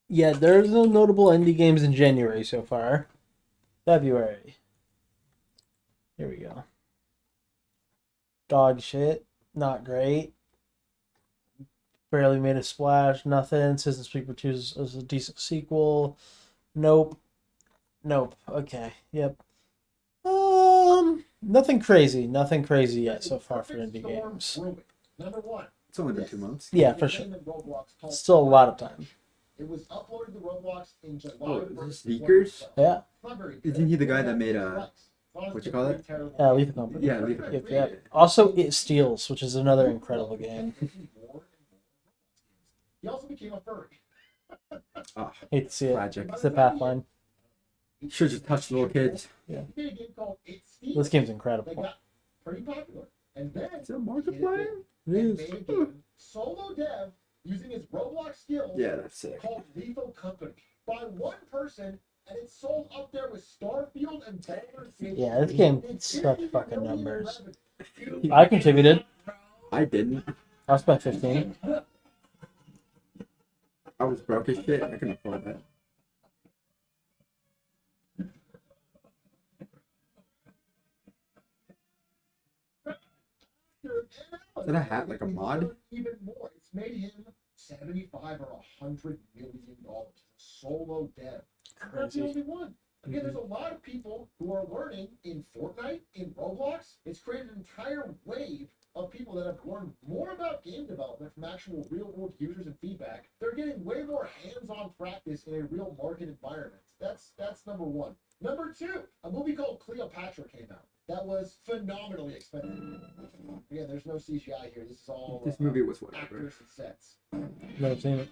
Yeah, there's no notable indie games in January so far. February. Here we go. Dog shit. Not great. Barely made a splash. Nothing. Citizen Sleeper 2 is a decent sequel. Nope. Nope. Okay. Yep. Nothing crazy. Nothing crazy yet so far for indie games. Number one. It's only been 2 months. Yeah, for sure. Still a lot of time. It was uploaded to Roblox in July. Oh, is this Leakers? Yeah. Isn't he the guy that made, what you call it? Lethal Company. Yeah, Lethal Yep, Company. yep. Also, It Steals, which is another incredible game. He also became a furry. Oh, Hate to see it. tragic. It's the Pathline. Should just touch little kids. He made a game called It Steals. This game's They incredible. got pretty popular. And then Is it Markiplier? he It made is. a game solo dev using his Roblox skills Yeah, that's sick. called Lethal Company by one person, and it's sold up there with Starfield and Baldur's Gate. Yeah, this game It's sucked 50 fucking million numbers. revenue. I contributed. I didn't. I spent 15. I was broke as shit. I couldn't afford that. Is that a hat, like a mod? Even more. It's made him 75 or 100 million dollars. Solo dev. Not the Crazy. only one. Again, there's a lot of people who are learning in Fortnite, in Roblox. It's created an entire wave of people that have learned more about game development from actual real-world users and feedback. They're getting way more hands-on practice in a real market environment. That's number one. Number two, a movie called Cleopatra came out. That was phenomenally expensive. Again, there's no CGI here. This is all This movie was whatever. actors and sets. Never seen it.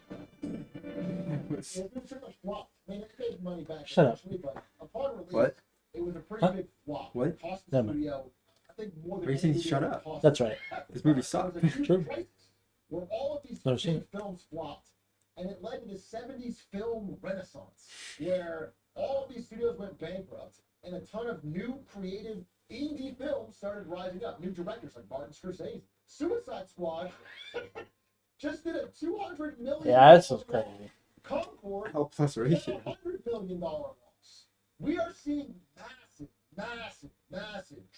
It's been pretty much flopped. I mean, it made money back Shut up. eventually, but upon release, What? it was a pretty Huh? big flop. What? It cost the Never mind. studio, I think, more than Are you saying any shut movie up? cost That's at right. the This movie time. sucked. There was a huge True. crisis where all of these Never seen big films flopped, and it led to the 70s film renaissance, where all of these studios went bankrupt, and a ton of new creative indie films started rising up. New directors like Martin Scorsese. Suicide Squad just did a $200 million. Yeah, this was crazy. Concord L plus hit ratio. $100 million loss. We are seeing massive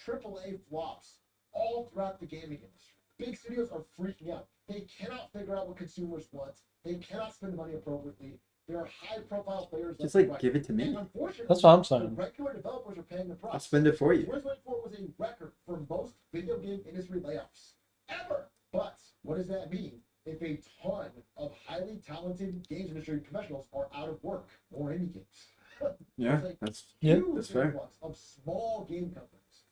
AAA flops all throughout the gaming industry. Big studios are freaking out. They cannot figure out what consumers want. They cannot spend the money appropriately. There are high-profile players. Just left and like right. give it to And me. unfortunately, That's what I'm the saying. regular developers are paying the price. I'll spend it for you. 2024 was a record for most video game industry layoffs ever. But what does that mean if a ton of highly talented games industry professionals are out of work or indie games? Yeah, There's a that's Yeah. huge that's fair. influx of small game companies,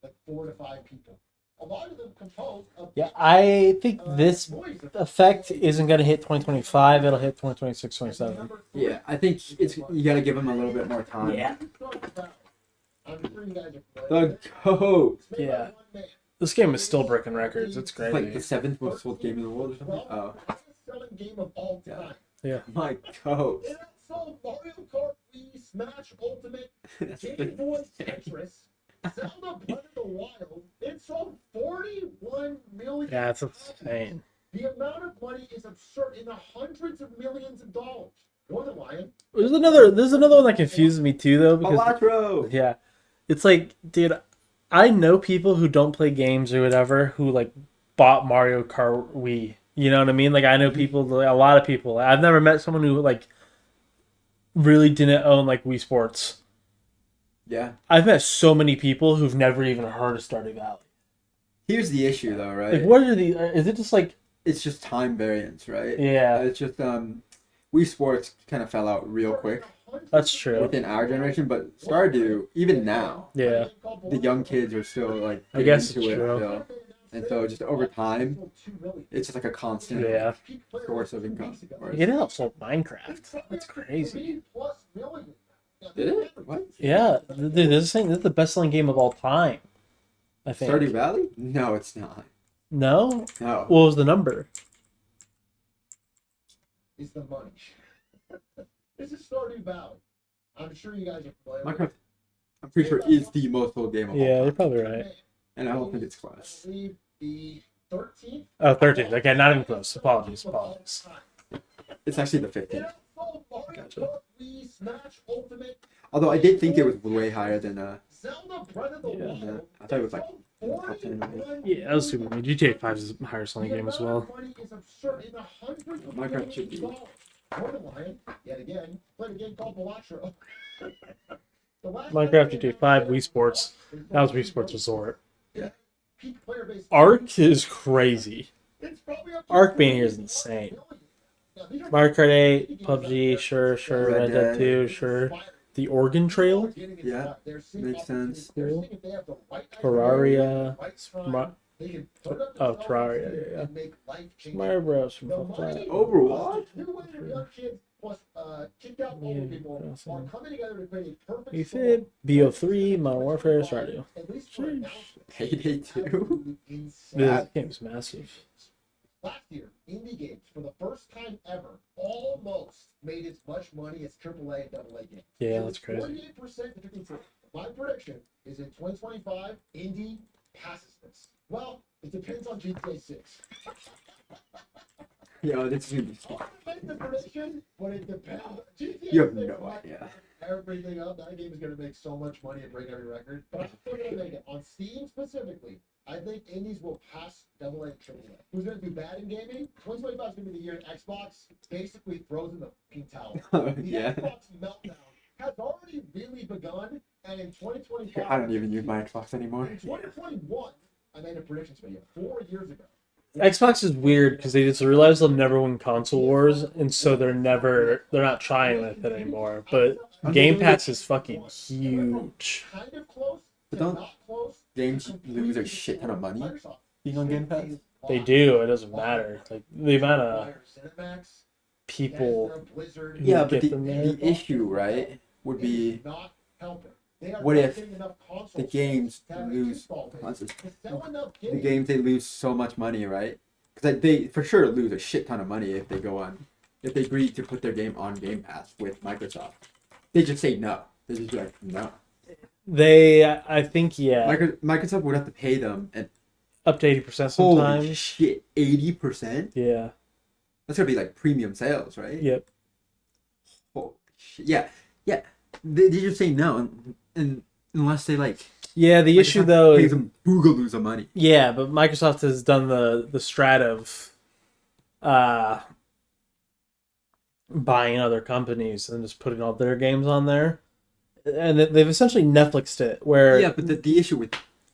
like 4 to 5 people. A lot of them composed of Yeah, I think this voice of- effect isn't going to hit 2025. It'll hit 2026, 27. Number three, Yeah, I think it's you gotta give him a little bit more time. Yeah. I'm sure you guys are The goat. It's made by Yeah. one man. This game is still breaking records. It's It's like the crazy. 7th most sold game in the world or something. Well, Oh, highest-selling game of all time. Yeah. my God. It outsold Mario Kart Wii, Smash Ultimate, That's Game Boy Tetris, Zelda Breath of the Wild. It sold 41 million. Yeah, it's copies. insane. The amount of money is absurd in the hundreds of millions of dollars. Northern Lion. There's another one that confuses me too though because Balatro! yeah, it's like, dude, I know people who don't play games or whatever who like bought Mario Kart Wii. You know what I mean? Like I know people, a lot of people. I've never met someone who like really didn't own like Wii Sports. Yeah. I've met so many people who've never even heard of Stardew Valley. Here's the issue, though, right? Like, what are the? Is it just like? It's just time variance, right? Yeah, It's just Wii Sports kind of fell out real quick that's true. within our generation, but Stardew, even now, Yeah, the young kids are still like I guess getting it's into true. it still. And so just over time, it's just like a constant yeah. source of income. Whereas- It outsold Minecraft. That's crazy. Did it? What? Yeah, dude, this is the best-selling game of all time. I think. Stardew Valley? No, it's not. No. No. What was the number? Is the money. This is Stardew Valley. I'm sure you guys are familiar. Minecraft, I'm pretty sure, is the most sold game of all Yeah, time. you're probably right. And I don't think it's close. I believe the 13th. Oh, 13. Okay, not even close. Apologies. It's actually the 15th. Gotcha. Smash Ultimate, Although I did think it was way higher than Zelda Breath of the Yeah. Wild. I thought it was like in the top 10. Yeah, that was super good. GTA 5 is a higher selling game as well. Minecraft should be. Borderline, yet again, played a game called Balatro. Minecraft, GTA 5, Wii Sports. That was Wii Sports Resort. Peak player base. Arc is crazy. It's probably up to Arc being here is insane. Now, these are Mario Kart 8, PUBG, sure. Red Red Dead Dead. 2, sure. The Oregon Trail, Yeah, makes sense. Terraria, Terraria, yeah. Mario Bros. From Flat. Overwatch? You fit BO3, Modern Warfare, Stardew. Payday 2? This game's massive. Last year, indie games, for the first time ever, almost made as much money as AAA and AA games. Yeah, It that's was crazy. 48% to 54%. My prediction is in 2025, indie passes this. Well, it depends on GTA 6. Yo, this is gonna be I smart. want to make the prediction, but it depends. GTA You have 6 no might idea. everything up. That game is going to make so much money and break every record. But I'm still going to make it. On Steam specifically, I think indies will pass AA and AAA. Who's going to do bad in gaming? 2025 is going to be the year Xbox basically throws in the fucking towel. The Yeah. Xbox meltdown has already really begun, and in 2025, I don't even use my Xbox anymore. In 2021, I made a prediction for you 4 years ago. Xbox is weird because they just realize they'll never win console wars, and so they're not trying with it anymore. But Game Pass is fucking huge. Kind of close, But to don't not close. games lose a shit ton of money being on Game Pass? They do. It doesn't matter. Like the amount of Cinemax, people. Hasbro, Blizzard, Yeah, Get but them there. the issue, right, would it is be not helping. They are what not if getting enough console the games space to have an lose install base consoles. to sell enough the games. games they lose so much money, right? Because they for sure lose a shit ton of money if they go on, if they agree to put their game on Game Pass with Microsoft. They just say no. They just be like no. I think, yeah, Microsoft would have to pay them, and up to 80% holy sometimes. shit, 80%. Yeah. That's gonna be like premium sales, right? Yep. Holy shit. Yeah, yeah. They just say no, and unless they like. Yeah. The issue Microsoft though pays is them boogaloos of money. yeah, but Microsoft has done the strat of buying other companies and just putting all their games on there, and they've essentially Netflixed it where Yeah, but the issue with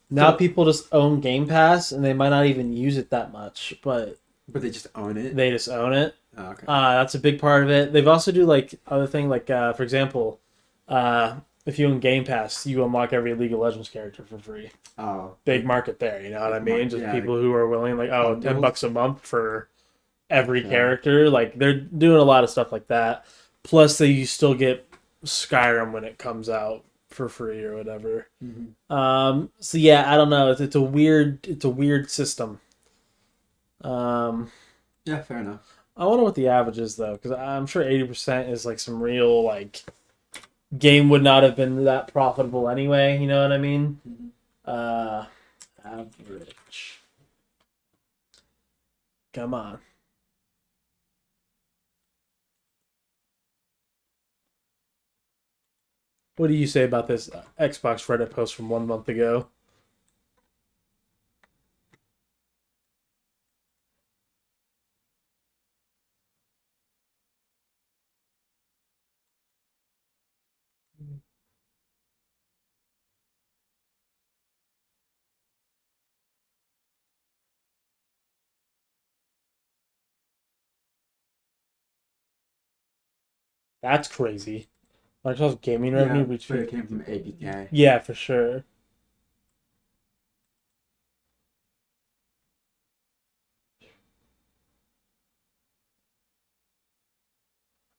now so- people just own Game Pass and they might not even use it that much, but they just own it. they just own it. Oh, okay. That's a big part of it. They've also do like other thing like for example, if you own Game Pass, you unlock every League of Legends character for free. Oh, Big market there, you know what I mean? Just Yeah, people who are willing, like, oh, bundles. $10 a month for every Yeah. character. Like they're doing a lot of stuff like that. Plus, you still get Skyrim when it comes out for free or whatever. Mhm. So yeah, I don't know. It's a weird system. Yeah, fair enough. I wonder what the average is though, because I'm sure 80% is like some real like game would not have been that profitable anyway. You know what I mean? Mhm. Average. Come on. What do you say about this Xbox Reddit post from 1 month ago? That's crazy. Microsoft's gaming revenue Yeah, reached but it 50. came from APK. Yeah, for sure.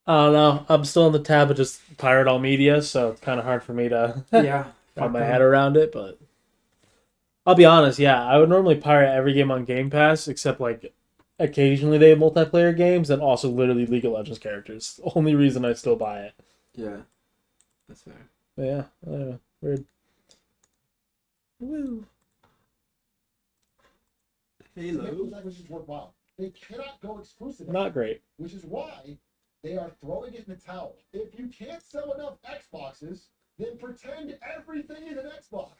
I don't know. I'm still in the tab of just Pirate All Media, so it's kind of hard for me to Yeah. find my head around it. But I'll be honest, yeah, I would normally pirate every game on Game Pass, except like occasionally they have multiplayer games and also literally League of Legends characters. The only reason I still buy it. Yeah. That's fair. But yeah, weird. Woo. Halo. Which is worthwhile. They cannot go exclusive. Not great. Which is why they are throwing it in the towel. If you can't sell enough Xboxes, then pretend everything is an Xbox.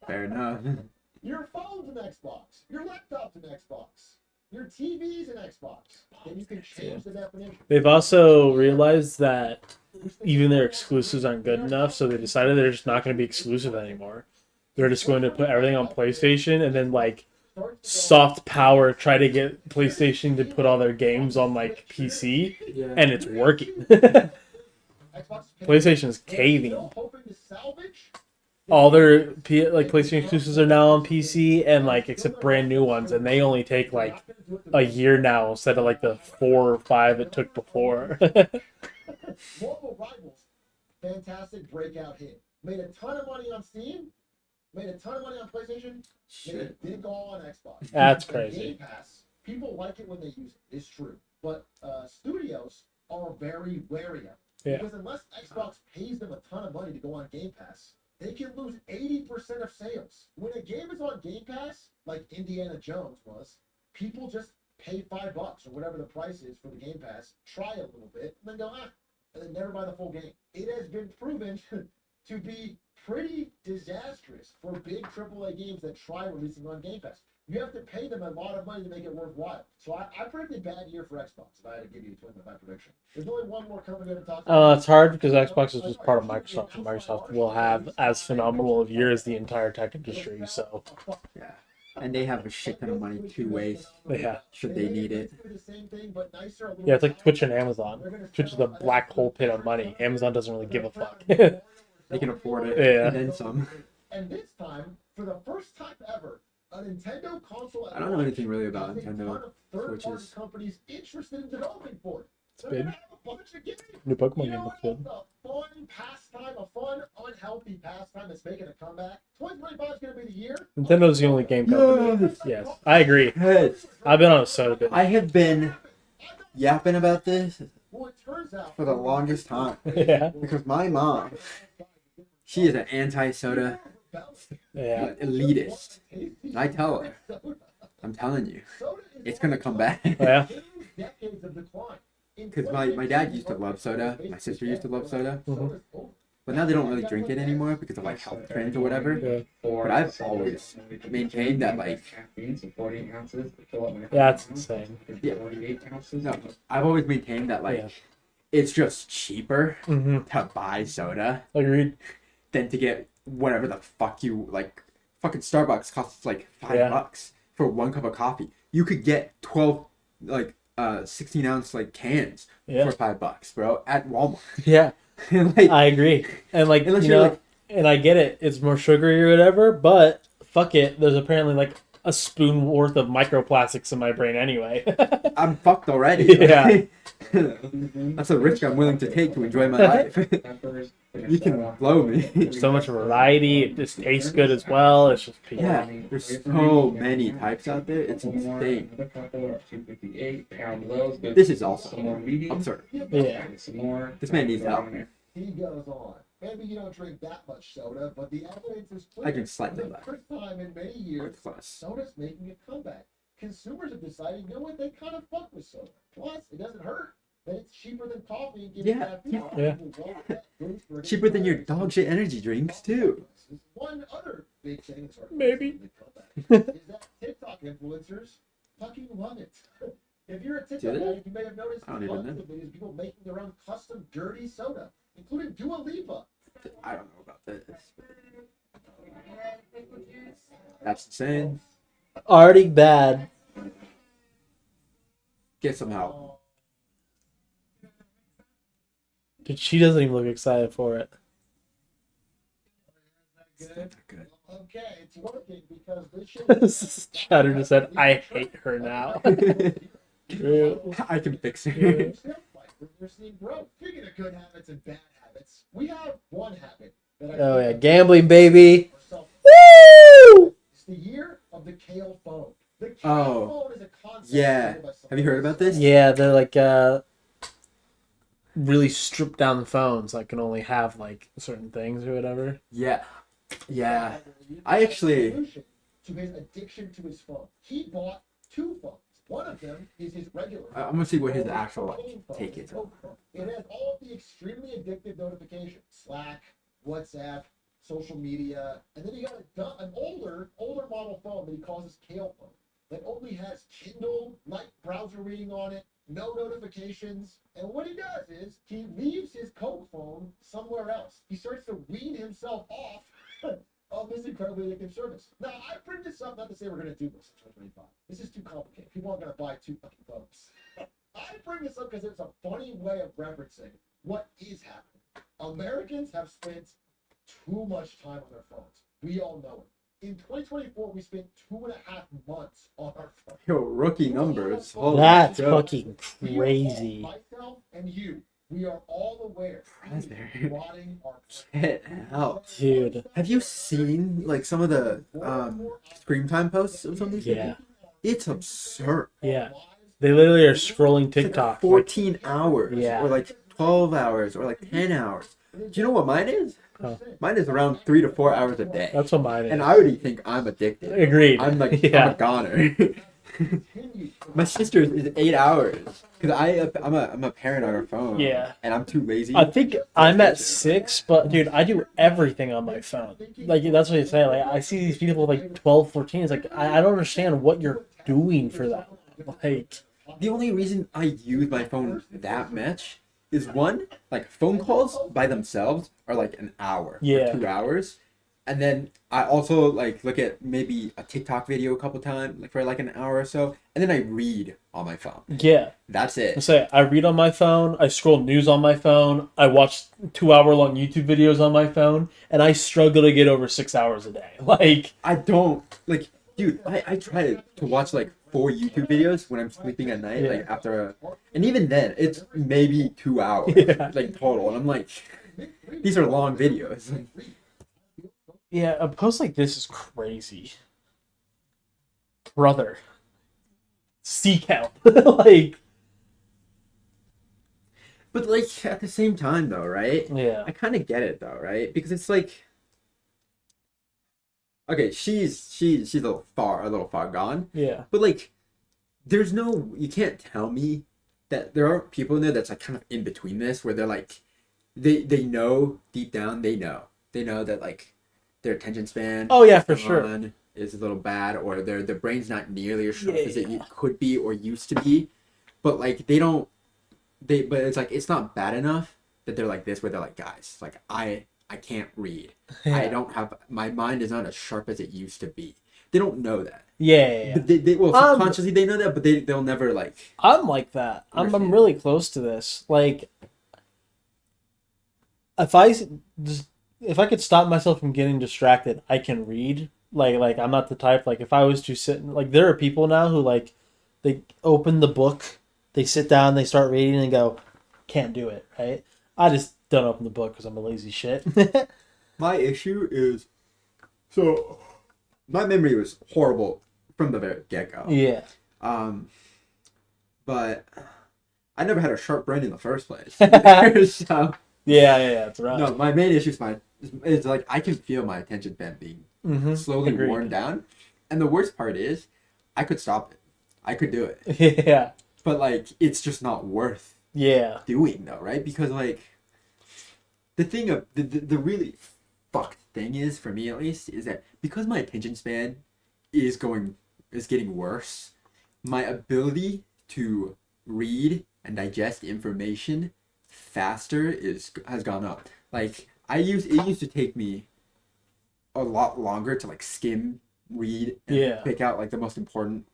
Fair enough. Your phone's an Xbox. Your laptop's an Xbox. Your TV's an Xbox. Then you can change the definition. They've also realized that even their exclusives aren't good enough, so they decided they're just not going to be exclusive anymore. They're just going to put everything on PlayStation and then like soft power try to get PlayStation to put all their games on like PC, Yeah. and it's working. PlayStation's caving. All their like PlayStation exclusives are now on PC, and like except brand new ones, and they only take like a year now instead of like the 4 or 5 it took before. Marvel Rivals, fantastic breakout hit. Made a ton of money on Steam. Made a ton of money on PlayStation. Made a big all on Xbox. That's And crazy. Game Pass, people like it when they use it. It's true, but studios are very wary of it. Yeah. Because unless Xbox pays them a ton of money to go on Game Pass, they can lose 80% of sales. When a game is on Game Pass, like Indiana Jones was, people just pay $5 or whatever the price is for the Game Pass, try a little bit, and then go, and then never buy the full game. It has been proven to be pretty disastrous for big AAA games that try releasing on Game Pass. You have to pay them a lot of money to make it worthwhile. So I predicted a bad year for Xbox if I had to give you my prediction. There's only one more company to talk about. It's hard because Xbox is just part of Microsoft, and Microsoft will have as phenomenal of year as the entire tech industry. So Yeah. And they have a shit ton of money two ways. yeah, Should they need it? yeah, it's like Twitch and Amazon. Twitch is a black hole pit of money. Amazon doesn't really give a fuck. They can afford it. Yeah. And then some. And this time, for the first time ever, a Nintendo console. I don't know anything really about has a Nintendo ton of third-party Switches. companies interested in developing for it. It's big. They're gonna have a bunch of games. New Pokemon You game know looks what good. else? A fun pastime, a fun, unhealthy pastime that's making a comeback. 2025 is gonna be the year. Nintendo the only game company. Yes, I agree. Hey, I've been on a soda binge. I have been yapping about this Well, it turns out for the longest time. Yeah, Because my mom, she is an anti-soda yeah. elitist. And I tell her, I'm telling you, it's gonna come back. Yeah. decades of decline. Because my dad used to love soda, my sister used to love soda, Mhm. but now they don't really drink it anymore because of like health trends or whatever. Yeah. But I've always maintained that like, That's insane. no, I've always maintained that like, Yeah. it's just cheaper Mm-hmm. to buy soda Agreed. than to get whatever the fuck you like. Fucking Starbucks costs like Yeah. $5 for one cup of coffee. You could get 12 like 16-ounce like cans Yeah. for $5, bro, at Walmart. Yeah, Like, I agree. And like Unless you you're know, like- and I get it. It's more sugary or whatever, but fuck it. There's apparently like a spoon worth of microplastics in my brain anyway. I'm fucked already. Yeah. That's a risk I'm willing to take to enjoy my life. You can blow me. There's so much variety. It just tastes good as well. It's just pizza. Yeah, there's so many types out there. It's insane. Another couple of 258 pound of those. Good. This is Some also more medium. absurd. Yeah. Some more. This man needs help. He goes on. Maybe you don't drink that much soda, but the evidence is clear. I drink slightly For the less. first time in many years, Close. soda's making a comeback. Consumers have decided, you know what, they kind of fuck with soda. Plus, it doesn't hurt. That it's cheaper than coffee and giving Yeah. caffeine. Yeah. People want that boost for an Cheaper than your entire dog shit energy drinks too. One other big thing that's Maybe. is that TikTok influencers fucking love it. If you're a Do TikTok they? guy, you may have noticed I don't even tons know. of videos of people making their own custom dirty soda, including Dua Lipa. I don't know about this. That's insane. Already bad. Get some help. Dude, she doesn't even look excited for it. Good. Good. Okay, it's working because this shit Chatter just said, I hate her now. True. I can fix it. We're seeing growth. Speaking of good habits and bad habits, we have one habit that I Oh, think yeah. Gambling, baby. ourselves- Woo! It's the year of the kale phone. The kale Oh. phone is a concept. Yeah. created by someone Have you heard about this? Yeah, they're like, really stripped down the phones. Like, can only have, like, certain things or whatever. Yeah. Yeah. I actually- Solution to his addiction to his phone. He bought two phones. One of them is his regular phone. I'm gonna see what his phone, actual phone, take is. phone. It has all of the extremely addictive notifications: Slack, WhatsApp, social media, and then he got an older model phone that he calls his Kale phone that only has Kindle, light browser reading on it, no notifications. And what he does is he leaves his Coke phone somewhere else. He starts to wean himself off of this incredibly addictive service. Now, I bring this up not to say we're going to do this in 2025. This is too complicated. People aren't going to buy two fucking phones. I bring this up because it's a funny way of referencing what is happening. Americans have spent too much time on their phones. We all know it. In 2024, we spent 2.5 months on our phones. Yo, rookie numbers. Holy That's shit. fucking We are all, crazy. myself and you, we are all aware. Brother. Rotting our Get out. Dude. Have you seen like some of the screen time posts of some of these? Yeah. It's absurd. Yeah. They literally are scrolling It's like TikTok. Like, 14 hours. Yeah. Or like 12 hours or like 10 hours. Do you know what mine is? Oh. Mine is around 3 to 4 hours a day. that's what mine is. And I already think I'm addicted. Agreed. I'm like, yeah. I'm a goner. My sister's is 8 hours. Because I'm a parent on her phone. Yeah. And I'm too lazy. I think I'm at 6, but dude, I do everything on my phone. Like, that's what you say. Like, I see these people like 12, 14. It's like, I don't understand what you're doing for that. Like, The only reason I use my phone that much is one, like phone calls by themselves are like an hour Yeah. or 2 hours. And then I also like look at maybe a TikTok video a couple times like for like an hour or so. And then I read on my phone. yeah. That's I it. say, I read on my phone, I scroll news on my phone, I watch 2-hour-long YouTube videos on my phone, and I struggle to get over 6 hours a day. Like, I don't like dude, I try to watch like 4 YouTube videos when I'm sleeping at night, Yeah. like after and even then it's maybe 2 hours Yeah. like total. And I'm like, these are long videos. yeah, a post like this is crazy. Brother. Seek help. Like, But like at the same time though, right? yeah. I kind of get it though, right? Because it's like, okay, she's a little far gone, Yeah. but like, there's no, you can't tell me that there aren't people in there that's like kind of in between this, where they're like, they know deep down, they know that like their attention span, Oh, yeah, for sure. is a little bad, or their brain's not nearly as sharp as it Yeah. could be or used to be, but like but it's like it's not bad enough that they're like this, where they're like, guys, like I can't read. I Yeah. don't have, my mind is not as sharp as it used to be. They don't know that. Yeah. But they well, Um, subconsciously they know that, but they'll never like. I'm like that. I'm Understand. really close to this. Like, if I could stop myself from getting distracted, I can read. Like I'm not the type, like if I was to sit like, there are people now who like, they open the book, they sit down, they start reading and go, can't do it, right? I just don't open the book because I'm a lazy shit. My issue is, so my memory was horrible from the very get-go. Yeah. But I never had a sharp brain in the first place. So Yeah, that's right. no, my main issue is like I can feel my attention span being Mm-hmm. slowly Agreed. worn down, and the worst part is I could stop it. I could do it, Yeah. but like it's just not worth Yeah. doing though, right? Because like the thing of the really fucked thing is, for me at least, is that because my attention span is getting worse, my ability to read and digest information faster has gone up. Like it used to take me a lot longer to like skim, read, and Yeah. pick out like the most important,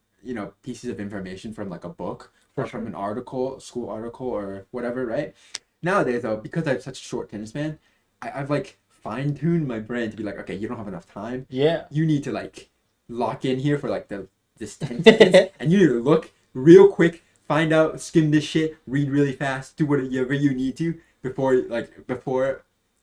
pieces of information from like a book or from an article, school article or whatever, right? Nowadays though, because I have such a short attention span, I've like fine-tuned my brain to be like, okay, you don't have enough time. Yeah. You need to like lock in here for like this 10 seconds, and you need to look real quick, find out, skim this shit, read really fast, do whatever you need to before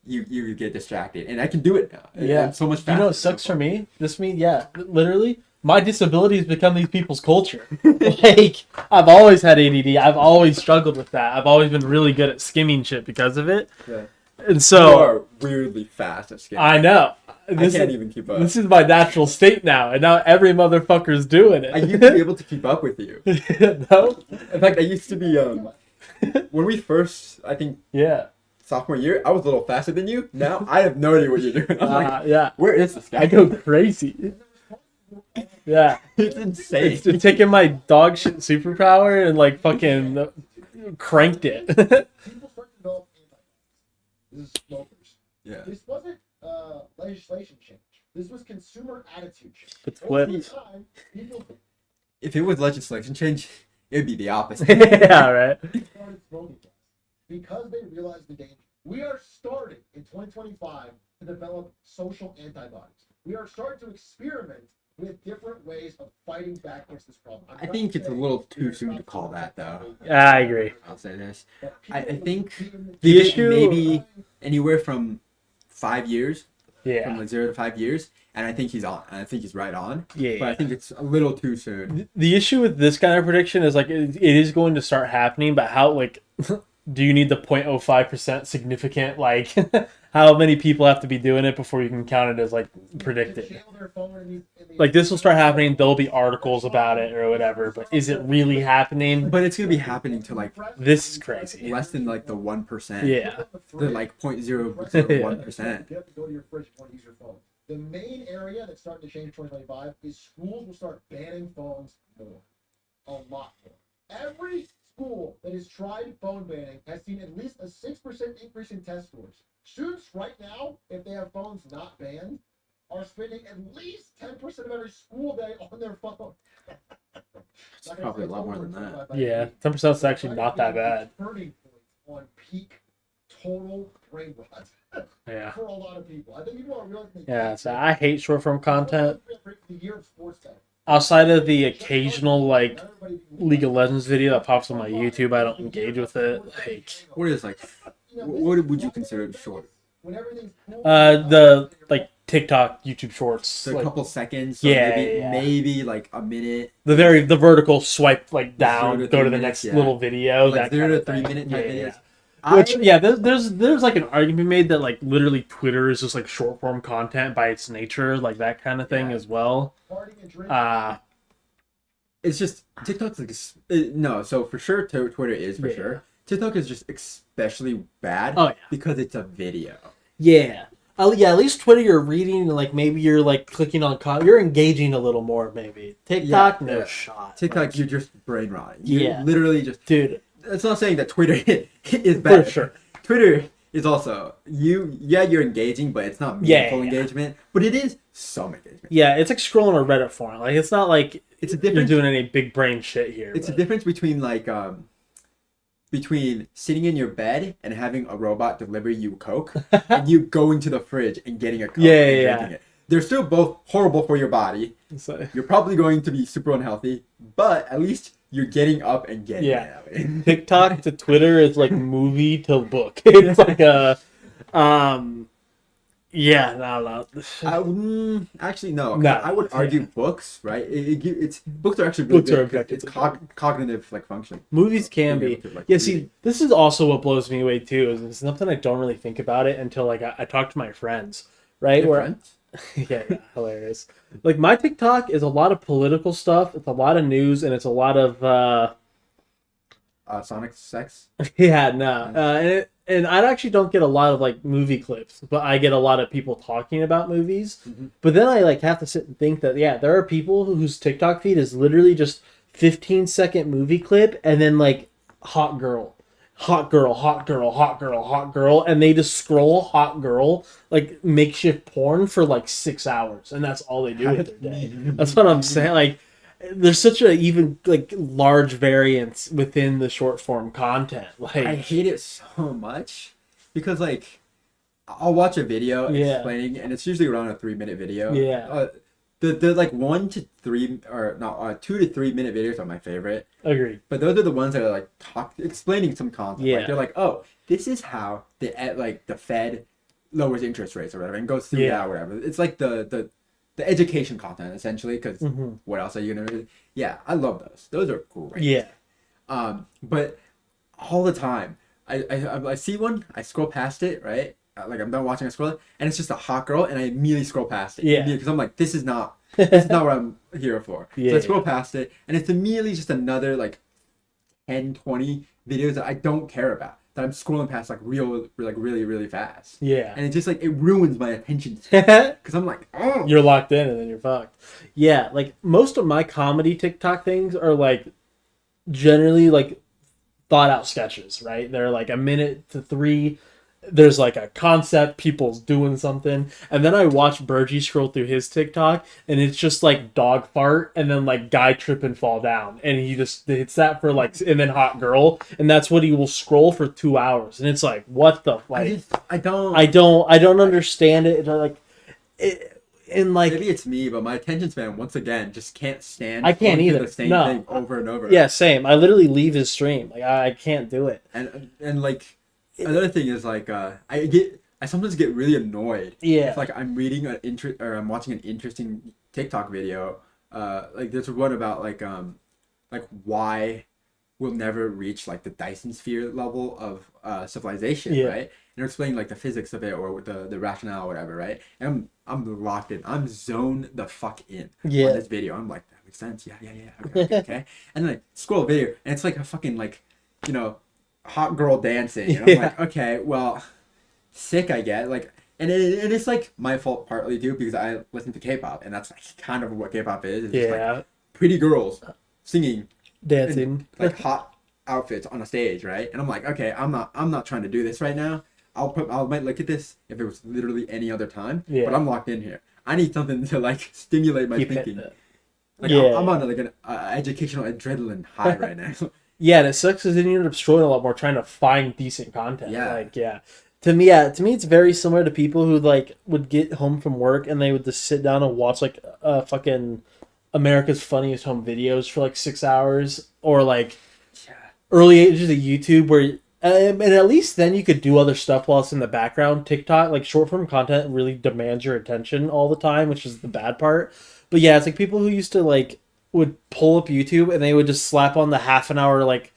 you get distracted. And I can do it now. Yeah. I'm so much faster. You know what sucks for me? Literally, my disability has become these people's culture. Like, I've always had ADD. I've always struggled with that. I've always been really good at skimming shit because of it. Yeah. And You so, are weirdly fast at skimming. I know. I This can't is, even keep up. this is my natural state now, and now every motherfucker's doing it. I used to be able to keep up with you. No? In fact, I used to be when we first, I think, Yeah. sophomore year, I was a little faster than you. Now I have no idea what you're doing. I'm like, Yeah. where is this guy? I go crazy. Yeah. It's insane. It's taking my dog shit superpower and like fucking cranked it. People start to develop antibodies. This is smokers. Yeah. This wasn't legislation change. This was consumer attitude change. It's Over flipped. time, people If it was legislation change, it would be the opposite. Yeah, right. started smoking less because they realized the danger. We are starting in 2025 to develop social antibodies. We are starting to experiment with different ways of fighting back against this problem. I'm I not think it's a saying little too we're soon to not call that, though. Yeah, I agree. I'll say this. but I people think even- The issue- maybe anywhere from 5 years, from Yeah. like 0 to 5 years, and I think he's on. I think he's right on. Yeah. But I think it's a little too soon. The issue with this kind of prediction is like it is going to start happening, but how like do you need the 0.05% significant? Like how many people have to be doing it before you can count it as like predicted? Jail their phone in these- Like this will start happening. There'll be articles about it or whatever, but is it really happening? But it's gonna be happening to like This is crazy. less than like the 1%. Yeah. The like 0.001%. You have to go to your fridge if you want to use your phone. The main area that's starting to change in 2025 is schools will start banning phones more. A lot more. Every school that has tried phone banning has seen at least a 6% increase in test scores. Students right now, if they have phones not banned, are spending at least 10% of every school day on their phone. It's probably a lot more than that. Yeah, 10% is actually not that bad. Turning point on peak total brain rot Yeah. for a lot of people. I think people are realizing. Yeah. So I hate short form content. The year of sports tech. Outside of the occasional like League of Legends video that pops on my YouTube, I don't engage with it. Like What is like? What would you consider short? When everything's cool, the like TikTok, YouTube Shorts, So a like, couple seconds. So Yeah, maybe, yeah. maybe like a minute. the vertical swipe like down, 0 to go to 3 the minutes, next yeah. little video. Like that 0 kind to of 3 thing. minute type Yeah, videos. yeah. Which yeah, there's like an argument made that like literally Twitter is just like short form content by its nature, like that kind of thing Yeah. as well. partying and drinking. It's just TikTok's like no. So for sure, Twitter is for Yeah. sure. TikTok is just especially bad. Oh, yeah. Because it's a video. Yeah. Yeah, at least Twitter you're reading and like maybe you're like clicking on you're engaging a little more maybe. TikTok, no yeah. shot. TikTok, Like, you're just brain rotting. You're Yeah. literally just. dude, It's not saying that Twitter is bad. for sure. Twitter is also you're engaging, but it's not Yeah, meaningful yeah. engagement. But it is some engagement. Yeah, it's like scrolling a Reddit forum. Like it's not like It's a you're difference. doing any big brain shit here. It's a but- difference between like between sitting in your bed and having a robot deliver you Coke and you going to the fridge and getting a Coke Yeah, and yeah, drinking it. They're still both horrible for your body. So, You're probably going to be super unhealthy, but at least you're getting up and getting Yeah. it. TikTok to Twitter is like movie to book. It's like a, yeah, no. Actually, no. No. I would argue books, right? It's books are actually really Books are good 'cause it's objective. cognitive like function. Movies can Being be. able to, like, Yeah, read. see, this is also what blows me away too. Is something I don't really think about it until like I talk to my friends, right? Your Where friends? yeah, hilarious. Like my TikTok is a lot of political stuff. It's a lot of news, and it's a lot of Sonic sex. yeah, no, and I actually don't get a lot of like movie clips, but I get a lot of people talking about movies. Mhm. But then I like have to sit and think that there are people whose TikTok feed is literally just 15-second movie clip and then like hot girl, hot girl, hot girl, hot girl, hot girl, and they just scroll hot girl like makeshift porn for like 6 hours, and that's all they do with their day. That's what I'm saying. Like, there's such a even like large variance within the short form content. Like, I hate it so much because like I'll watch a video Yeah. explaining, and it's usually around a 3-minute video. Yeah. The like 1 to 3 or no 2 to 3 minute videos are my favorite, agreed. but those are the ones that are like explaining some content. Yeah. Like they're like, oh, this is how the Fed lowers interest rates or whatever and goes through Yeah. that or whatever. It's like the education content essentially because Mhm. what else are you gonna read? Yeah, I love those. Those are great. Yeah. But all the time, I see one, I scroll past it, right? Like I'm done watching, I scroll it, and it's just a hot girl, and I immediately scroll past it. Yeah. Because I'm like, this is not what I'm here for. Yeah, So I scroll past it, and it's immediately just another like 10, 20 videos that I don't care about. That I'm scrolling past like really, really fast. Yeah. And it just like it ruins my attention because I'm like, oh, You're locked in and then you're fucked. Yeah, like most of my comedy TikTok things are like generally like thought out sketches, right? They're like a minute to 3. There's like a concept, people's doing something, and then I watch Burgie scroll through his TikTok, and it's just like dog fart, and then like guy trip and fall down, and he just hits that for like, and then hot girl, and that's what he will scroll for 2 hours, and it's like, what the like? I don't I don't understand it. It's like, and like, maybe it's me, but my attention span once again just can't stand. I can't going through either. The same No. thing over and over. yeah, same. I literally leave his stream. Like I can't do it. And like another thing is like I sometimes get really annoyed. Yeah. If like I'm reading I'm watching an interesting TikTok video. Like there's one about like why we'll never reach like the Dyson sphere level of civilization, Yeah. right? And they're explaining like the physics of it or the rationale or whatever, right? And I'm locked in. I'm zoned the fuck in Yeah. on this video. I'm like, that makes sense. Yeah. Okay. And then I scroll a video and it's like a fucking like, hot girl dancing. And I'm Yeah. like, okay, well, sick, I get. Like, and it's like my fault partly too because I listen to K-pop and that's like kind of what K-pop is. It's just, Yeah, like pretty girls singing dancing. like hot outfits on a stage, right? And I'm like, okay, I'm not trying to do this right now. I might look at this if it was literally any other time. Yeah. But I'm locked in here. I need something to like stimulate my Keep thinking. it. Like Yeah. I'm on like an educational adrenaline high right now. Yeah, and it sucks because then you end up scrolling a lot more trying to find decent content. Yeah. Like, yeah. To me, it's very similar to people who like would get home from work and they would just sit down and watch like fucking America's Funniest Home Videos for like 6 hours, or like Yeah. early ages of YouTube where and at least then you could do other stuff while it's in the background. TikTok, like short form content, really demands your attention all the time, which is the bad part. But yeah, it's like people who used to like would pull up YouTube and they would just slap on the half an hour like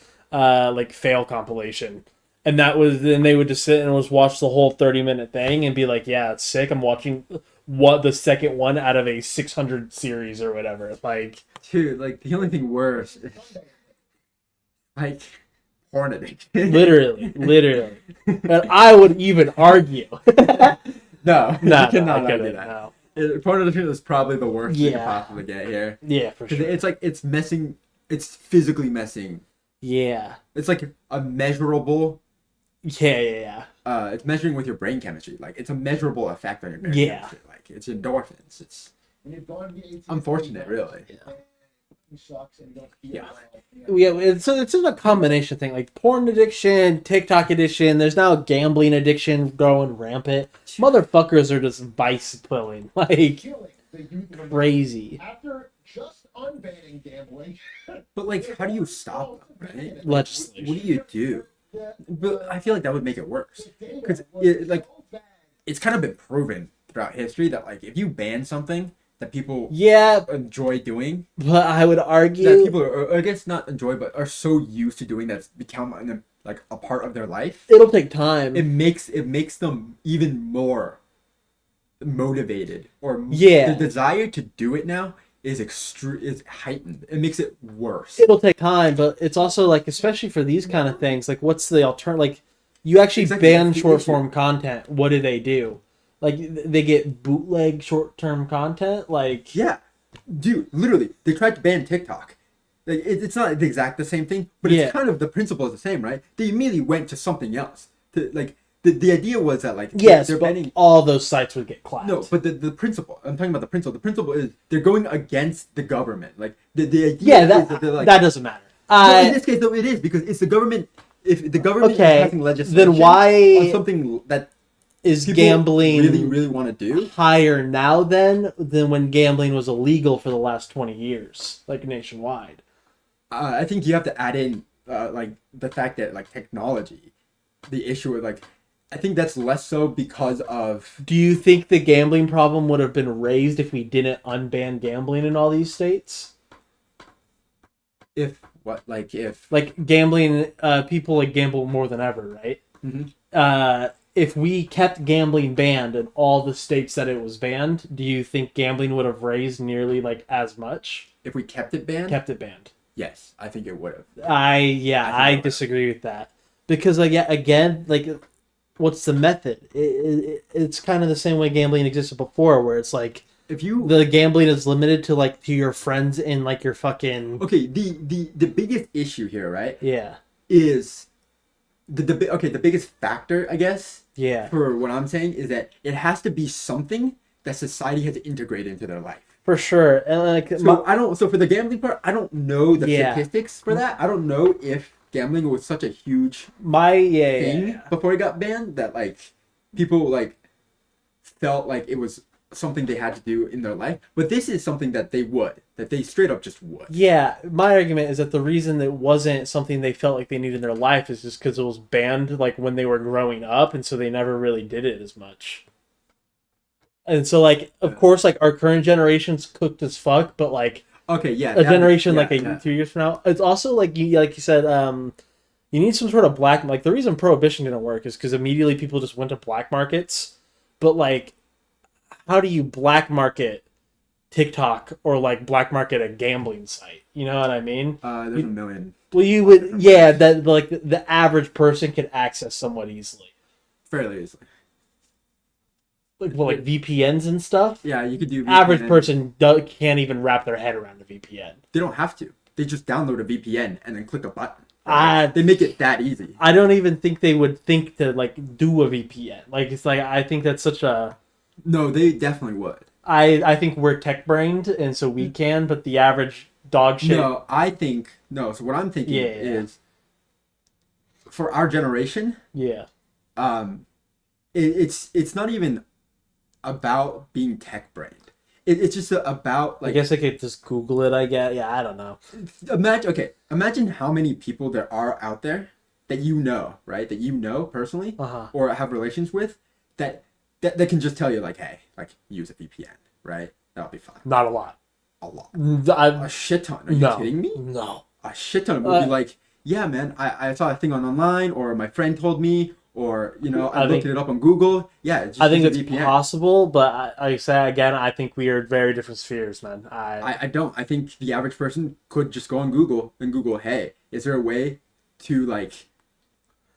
fail compilation. And then they would just sit and just watch the whole 30-minute thing and be like, yeah, it's sick. I'm watching the second one out of a 600 series or whatever. Like, Dude, like the only thing worse is like porn addiction. literally. And I would even argue. No, No, you cannot I argue couldn't. that. No. Porn addiction is probably the worst you could Yeah. possibly get here. Yeah, for 'Cause sure. it's like it's messing. It's physically messing. Yeah. It's like a measurable. Yeah. It's measuring with your brain chemistry. Like it's a measurable effect on your brain Yeah. chemistry. Like it's endorphins. It's And you're going to be 18 unfortunate, really. It sucks and you don't feel Yeah. well. Yeah, it's a combination thing, like porn addiction, TikTok addiction. There's now gambling addiction growing rampant. Motherfuckers are just vice pilling like Killing the youth of America. crazy. After just unbanning gambling. But like, how do you stop them, right? Legislation. What do you do? But I feel like that would make it worse because it's kind of been proven throughout history that like if you ban something that people Yeah, enjoy doing, but I would that argue. people are, I guess not enjoy, but are so used to doing that it's become like a part of their life. It'll take time. It makes them even more motivated, or Yeah. the desire to do it now is heightened. It makes it worse. It'll take time, but it's also like, especially for these kind of things, like what's the alternative? Like, you actually Exactly, ban that's the short issue. form content. What do they do? Like, they get bootleg short term content. Like, Yeah, dude, literally, they tried to ban TikTok. Like, it's not the exact the same thing, but Yeah. it's kind of the principle is the same, right? They immediately went to something else. To like the idea was that like yes, they're but banning. all those sites would get clapped. No, but the principle. I'm talking about the principle. The principle is they're going against the government. Like the idea yeah, is that that they're like. that doesn't matter. No, in this case, though, it is because it's the government. If the government Okay, is passing legislation then why on something that is people gambling really want to do, higher now than when gambling was illegal for the last 20 years, like nationwide? I think you have to add in like the fact that like technology, the issue with like, I think that's less so because of Do you think the gambling problem would have been raised if we didn't unban gambling in all these states? if Like gambling, people like gamble more than ever, right? Mhm. If we kept gambling banned in all the states that it was banned, do you think gambling would have raised nearly like as much? if we kept it banned, Kept it banned. yes, I think it would have. I I think disagree with that because like yeah, again, like what's the method? It's kind of the same way gambling existed before, where it's like If you the gambling is limited to like to your friends in like your fucking okay, the biggest issue here, right, yeah is the biggest factor, I guess, yeah for what I'm saying is that it has to be something that society has integrated into their life. for sure. And like So for the gambling part, I don't know the Yeah. statistics for that. I don't know if gambling was such a huge my thing yeah. before it got banned that like people like felt like it was something they had to do in their life. But this is something that they straight up just would. Yeah, my argument is that the reason that it wasn't something they felt like they needed in their life is just because it was banned like when they were growing up, and so they never really did it as much. And so, like, of course, like our current generation's cooked as fuck, but like Okay, yeah. a generation yeah, like yeah. 2 years from now, it's also like you said, you need some sort of black. Like the reason prohibition didn't work is because immediately people just went to black markets. But like, how do you black market TikTok or like black market a gambling site? You know what I mean? There's a million. Well, you would, yeah, that like the average person could access somewhat easily. Fairly easily. Like VPNs and stuff. Yeah, you could do Average VPN. person can't even wrap their head around a VPN. They don't have to. They just download a VPN and then click a button. I They make it that easy. I don't even think they would think to like do a VPN. Like it's like I think that's such a No, they definitely would. I think we're tech brained and so we can, but the average dog shit. No, I think no. So what I'm thinking Yeah. is, for our generation, Yeah. it's not even about being tech brained. It's just about I like guess I could just Google it. I guess. Yeah, I don't know. imagine how many people there are out there that you know, right? That you know personally Uh-huh. or have relations with that can just tell you like, hey, like use a VPN, right? That'll be fine. Not a lot. A lot. I, A shit ton. Are you no. kidding me? No. A shit ton will Uh, be like, yeah, man, I saw a thing online, or my friend told me, or I looked it up on Google. Yeah, just I think use it's a VPN. possible, but I say again, I think we are very different spheres, man. I don't. I think the average person could just go on Google and Google, hey, is there a way to like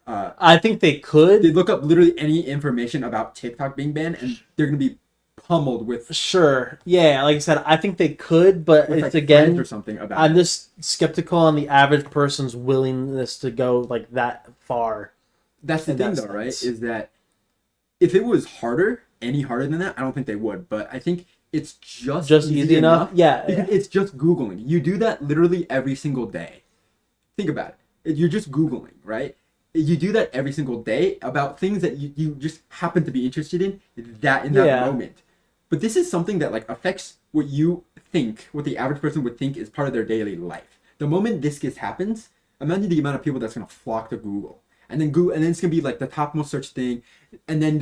I think they could. they look up literally any information about TikTok being banned and they're gonna be pummeled with, Sure. Yeah, like I said, I think they could, but with it's like again, friends or something about I'm it. just skeptical on the average person's willingness to go like that far. That's the in thing that though, right? sense. Is that if it was any harder than that, I don't think they would. But I think it's just Easy enough. Yeah. Because it's just Googling. You do that literally every single day. Think about it. You're just Googling, right? You do that every single day about things that you just happen to be interested in that Yeah. moment. But this is something that like affects what you think, what the average person would think is part of their daily life. The moment this happens, imagine the amount of people that's gonna flock to Google. And then it's gonna be like the topmost search thing, and then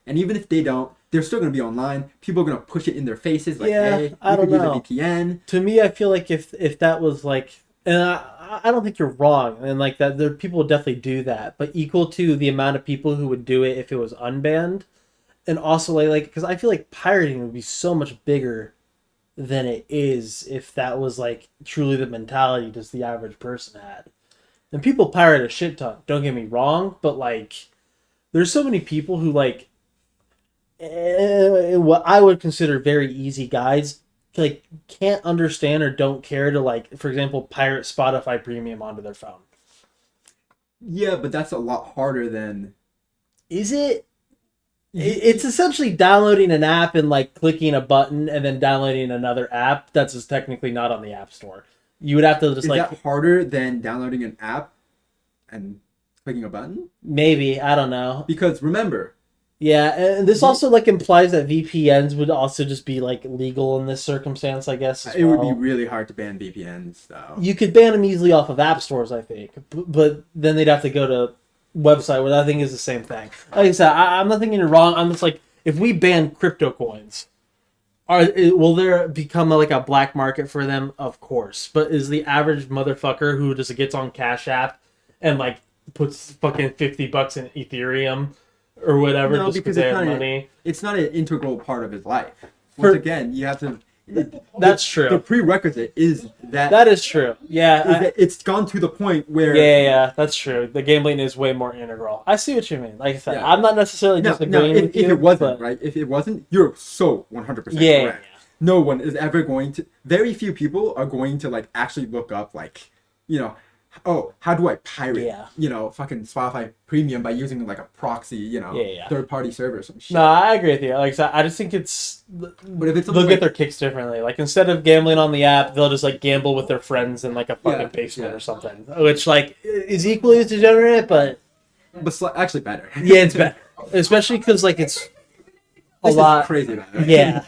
and even if they don't, they're still gonna be online. People are gonna push it in their faces, like, Yeah, hey, I you don't could use know. a VPN. To me, I feel like if that was like, and I don't think you're wrong, and like that, there people would definitely do that, but equal to the amount of people who would do it if it was unbanned, and also like because I feel like pirating would be so much bigger than it is if that was like truly the mentality just the average person had. And people pirate a shit ton. Don't get me wrong, but like, there's so many people who like what I would consider very easy guys like can't understand or don't care to like, for example, pirate Spotify Premium onto their phone. Yeah, but that's a lot harder than. Is it? It's essentially downloading an app and like clicking a button and then downloading another app that's just technically not on the App Store. You would have to just Is like that harder than downloading an app and clicking a button? maybe, I don't know. Because remember, Yeah, and this also like implies that VPNs would also just be like legal in this circumstance, I guess. As it would well. be really hard to ban VPNs, though. You could ban them easily off of app stores, I think, but then they'd have to go to website, where I think is the same thing. Like I said, I'm not thinking you're wrong. I'm just like, if we ban crypto coins, will there become like a black market for them? Of course, but is the average motherfucker who just gets on Cash App and like puts fucking $50 in Ethereum or whatever No, just because because they it's have not money? It's not an integral part of his life. For- Once again, you have to. That's true. The prerequisite is that, That is true. Yeah. is that it's gone to the point where. Yeah, that's true. The gambling is way more integral. I see what you mean. Like I said, Yeah. I'm not necessarily No, disagreeing with if you. it wasn't, but- right? If it wasn't, you're so 100% Yeah, correct. No one is ever going to. Very few people are going to like actually look up like, oh, how do I pirate, Yeah. fucking Spotify Premium by using like a proxy, Yeah. third-party server or some shit. No, I agree with you. Like I said, I just think it's But if it's they'll something get their like, kicks differently. Like instead of gambling on the app, they'll just like gamble with their friends in like a fucking Yeah, basement yeah. or something, which like is equally as degenerate, but actually better. yeah, it's better, especially because like it's a This is lot. crazy better. Yeah.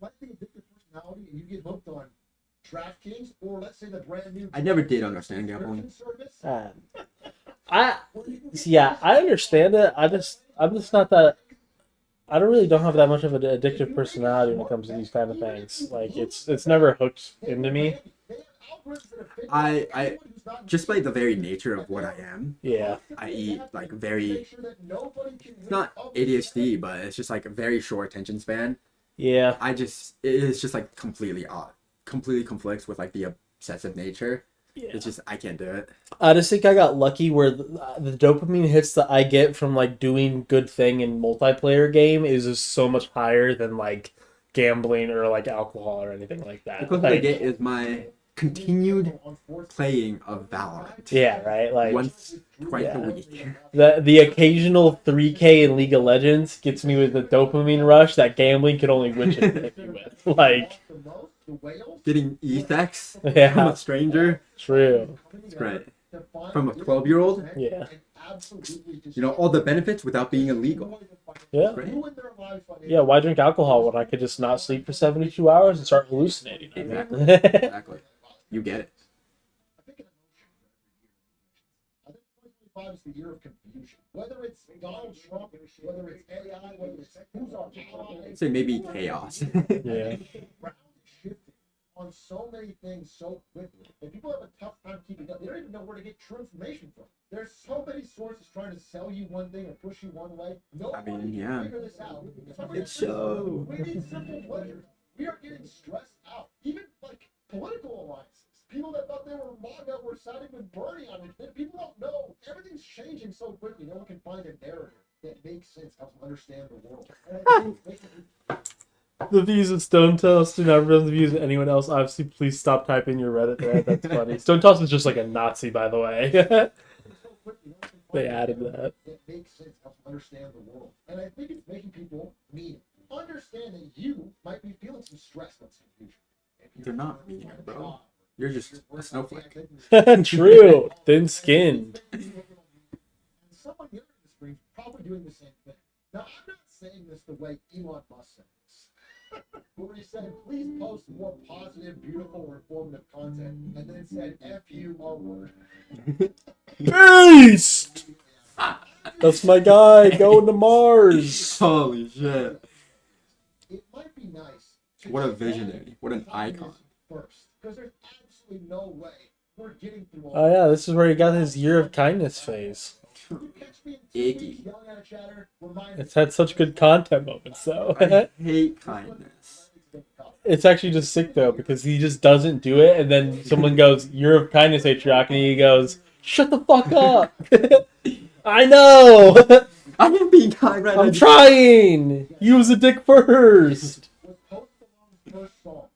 Might be a different personality and you get hooked on DraftKings or let's say the brand new. I never did understand gambling. Service. I understand it. I'm just not that. I don't have that much of an addictive personality when it comes to these kind of things. Like it's never hooked into me. I just by the very nature of what I am, Yeah. I eat like very, not ADHD, but it's just like a very short attention span. Yeah. It's just like completely conflicts with like the obsessive nature. Yeah. It's just, I can't do it. I just think I got lucky where the dopamine hits that I get from like doing good thing in multiplayer game is just so much higher than like gambling or like alcohol or anything like that. The closest I Like, get is my continued playing of Valorant. yeah, right. Like Once, twice yeah. a week. the occasional 3K in League of Legends gets me with the dopamine rush that gambling could only witch and hit me with. Like, Getting E-Sex from yeah, a stranger. true. It's great. From a 12-year-old. Yeah. All the benefits without being illegal. Yeah. Great. Yeah, why drink alcohol when I could just not sleep for 72 hours and start hallucinating? I mean. Exactly. Exactly. You get it. I think 2025 is the year of confusion. Whether it's Donald Trump, whether it's AI, whether it's who's our ally, I'd say maybe chaos. Yeah. ground is shifting on so many things so quickly that people have a tough time keeping up. They don't even know where to get true information from. There's so many sources trying to sell you one thing and push you one way. Nobody mean, can yeah. figure this out. It's so- We need simple pleasures. We are getting stressed out. Even like political alliances. People that thought they were MAGA were siding with Bernie on it. People don't know. Everything's changing so quickly. No one can find a narrative that makes sense, helps them understand the world. And I think it's making The views of Stone Toast do not represent the views of anyone else. Obviously, please stop typing your Reddit thread. That's funny. Stone Toast is just like a Nazi, by the way. They added that. That makes sense, helps them understand the world. And I think it's making people mean understand that you might be feeling some stress on some confusion. They're not mean, bro. You're just a snowflake. True. Thin-skinned. And someone younger in the screen is probably doing the same thing. Now, I'm not saying this the way Elon Musk said this. where he said, please post more positive, beautiful, informative content, and then said, F you, R word. Beast! That's my guy going to Mars. Holy shit. It might be nice. To What a just visionary. What an find icon. this first, because there's absolutely no way we're getting through all Oh yeah, this is where he got his year of kindness phase. You catch me in 2 Icky. weeks yelling at a chatter, remind It's had such good content moments though. I hate kindness. It's actually just sick though because he just doesn't do it, and then someone goes, "Year of kindness, Atrioc," and he goes, "Shut the fuck up." I know. I am being kind right now. I'm trying. Use a dick first. with Post Malone's first song.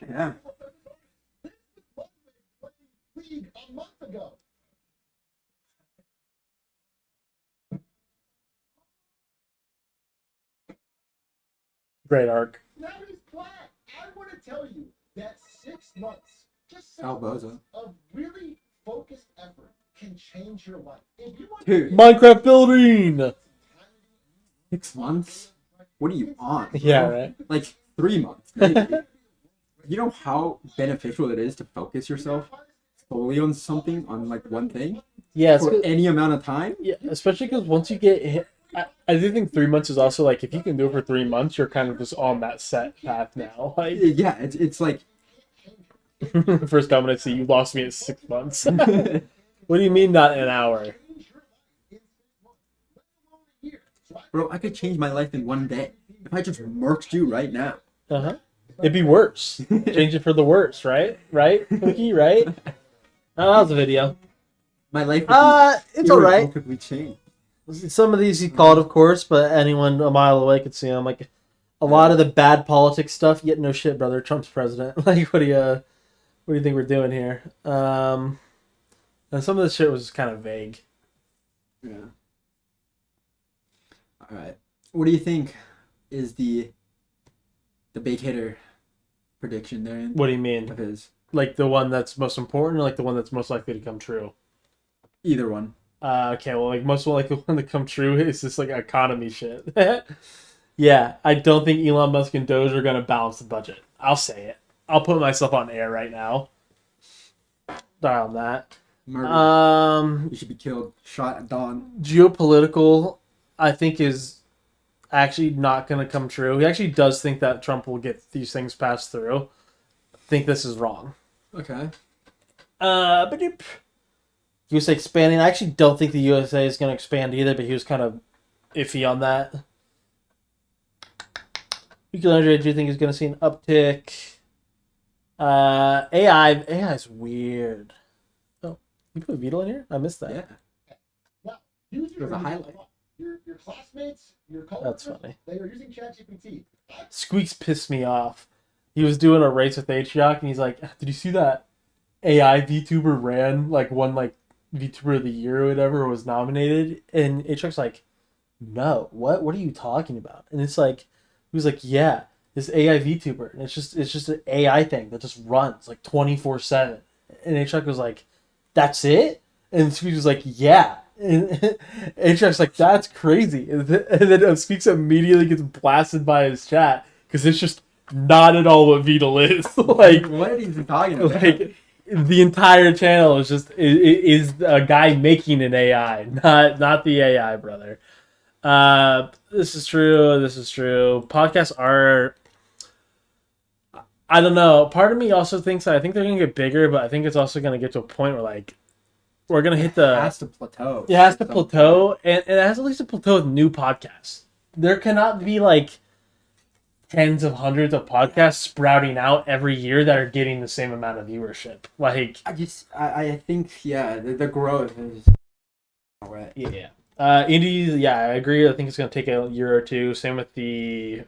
Yeah. League a month ago. Great arc. Now he's black. I want to tell you that 6 months, just 6 Alboza. months of really focused effort can change your life. If you want Dude. Minecraft building. 6 months? What are you on? bro? Yeah, right. Like 3 months. Maybe. You know how beneficial it is to focus yourself solely on something, on like one thing, Yeah, for any amount of time? yeah, especially because once you get hit, I do think 3 months is also like if you can do it for 3 months, you're kind of just on that set path now. Like Yeah, it's like first time when I see you lost me at 6 months. What do you mean not an hour? bro, I could change my life in one day if I just murked you right now. Uh huh. It'd be worse. Change it for the worse, right? Right, Cookie, right? Oh, that was a video. My life would It's alright. irrevocably changed. Some of these he called, of course, but anyone a mile away could see them. Like a lot of the bad politics stuff. Yet no shit, brother. Trump's president. Like, what do you think we're doing here? And some of the shit was kind of vague. Yeah. All right. What do you think is the big hitter prediction there What do you mean? of his? Like the one that's most important, or like the one that's most likely to come true? Either one. Okay, well, like most likely one to come true is just like economy shit. Yeah, I don't think Elon Musk and Doge are gonna balance the budget. I'll say it. I'll put myself on air right now. Die on that. Murder. You should be killed. Shot at dawn. Geopolitical, I think, is actually not going to come true. He actually does think that Trump will get these things passed through. I think this is wrong. Okay. But he was expanding. I actually don't think the USA is going to expand either, but he was kind of iffy on that. Nuclear energy, do you think is going to see an uptick? AI is weird. Oh, you put Vito in here? I missed that. Yeah. Now, use There's a highlight. Your classmates, your That's coworkers, funny. they are using ChatGPT. Squeaks pissed me off. He was doing a race with Atrioc, and he's like, "Did you see that AI VTuber ran won VTuber of the year or whatever, or was nominated?" And Atrioc's like, "No, what? What are you talking about?" And it's like, he was like, "Yeah, this AI VTuber, and it's just an AI thing that just runs 24/7." And Atrioc was like, "That's it?" And Squeaks was like, "Yeah." And Atrioc's like, "That's crazy." And then Squeaks immediately gets blasted by his chat because it's just not at all what Beetle is. Like, What are you talking about? like the entire channel is just is a guy making an AI, not the AI, brother. This is true. This is true. Podcasts are. I don't know. Part of me also thinks I think they're gonna get bigger, but I think it's also gonna get to a point where we're gonna hit the. It has to plateau. It has to plateau, and it has at least to plateau with new podcasts. There cannot be tens of hundreds of podcasts sprouting out every year that are getting the same amount of viewership. I think the growth is alright. Yeah. Indies, yeah, I agree. I think it's gonna take a year or two. Same with the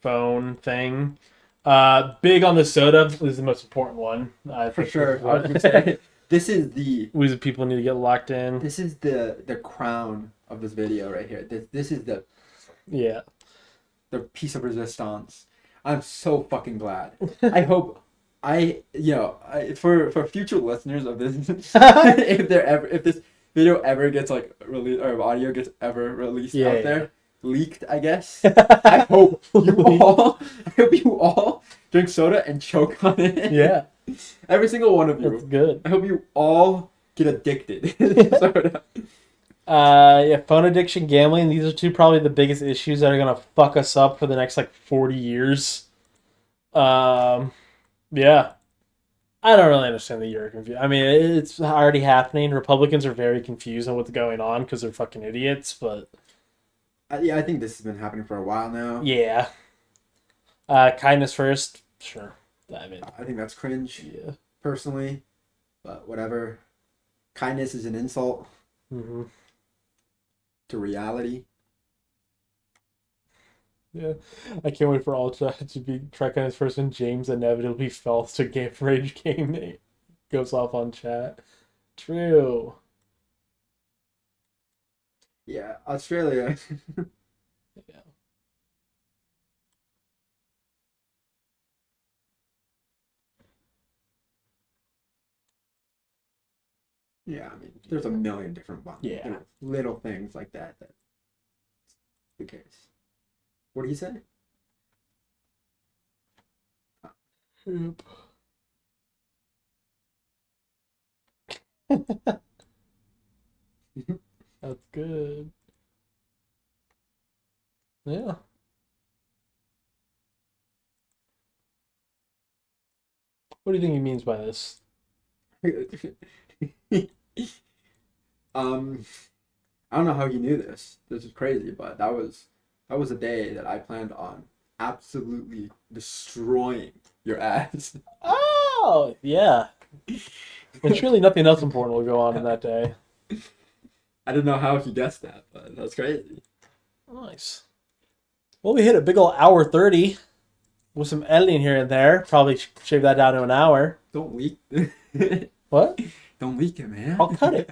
phone thing. Big on the soda is the most important one. For sure. I was gonna say, this is the people need to get locked in. this is the crown of this video right here. This is the Yeah. piece of resistance. I'm so fucking glad. I hope for future listeners of this, if this video ever gets like released or audio gets ever released Yeah, out yeah. there, leaked, I guess. I hope you all drink soda and choke on it. Yeah, Every single one of that's you. good. I hope you all get addicted to soda. Yeah, phone addiction, gambling. These are two probably the biggest issues that are gonna fuck us up for the next like 40 years. Yeah. I don't really understand the year confusion. I mean, it's already happening. Republicans are very confused on what's going on because they're fucking idiots. But Yeah, I think this has been happening for a while now. yeah, kindness first, sure. I mean, I think that's cringe, yeah. personally. But whatever. Kindness is an insult Mm-hmm. to reality. Yeah, I can't wait for all to be try kindness first when James inevitably falls to game rage game. It goes off on chat. True. Yeah, Australia. Yeah. Yeah, I mean, there's a million different ones. Yeah. There are little things like that. Who cares? What do you say? Yep. That's good. Yeah. What do you think he means by this? I don't know how you knew this. This is crazy, but that was a day that I planned on absolutely destroying your ass. Oh, yeah. And surely nothing else important will go on in that day. I didn't know how he guessed that, but that's crazy. Nice. Well, we hit a big ol' hour 30 with some editing here and there. Probably shave that down to an hour. Don't leak. What? Don't leak it, man. I'll cut it.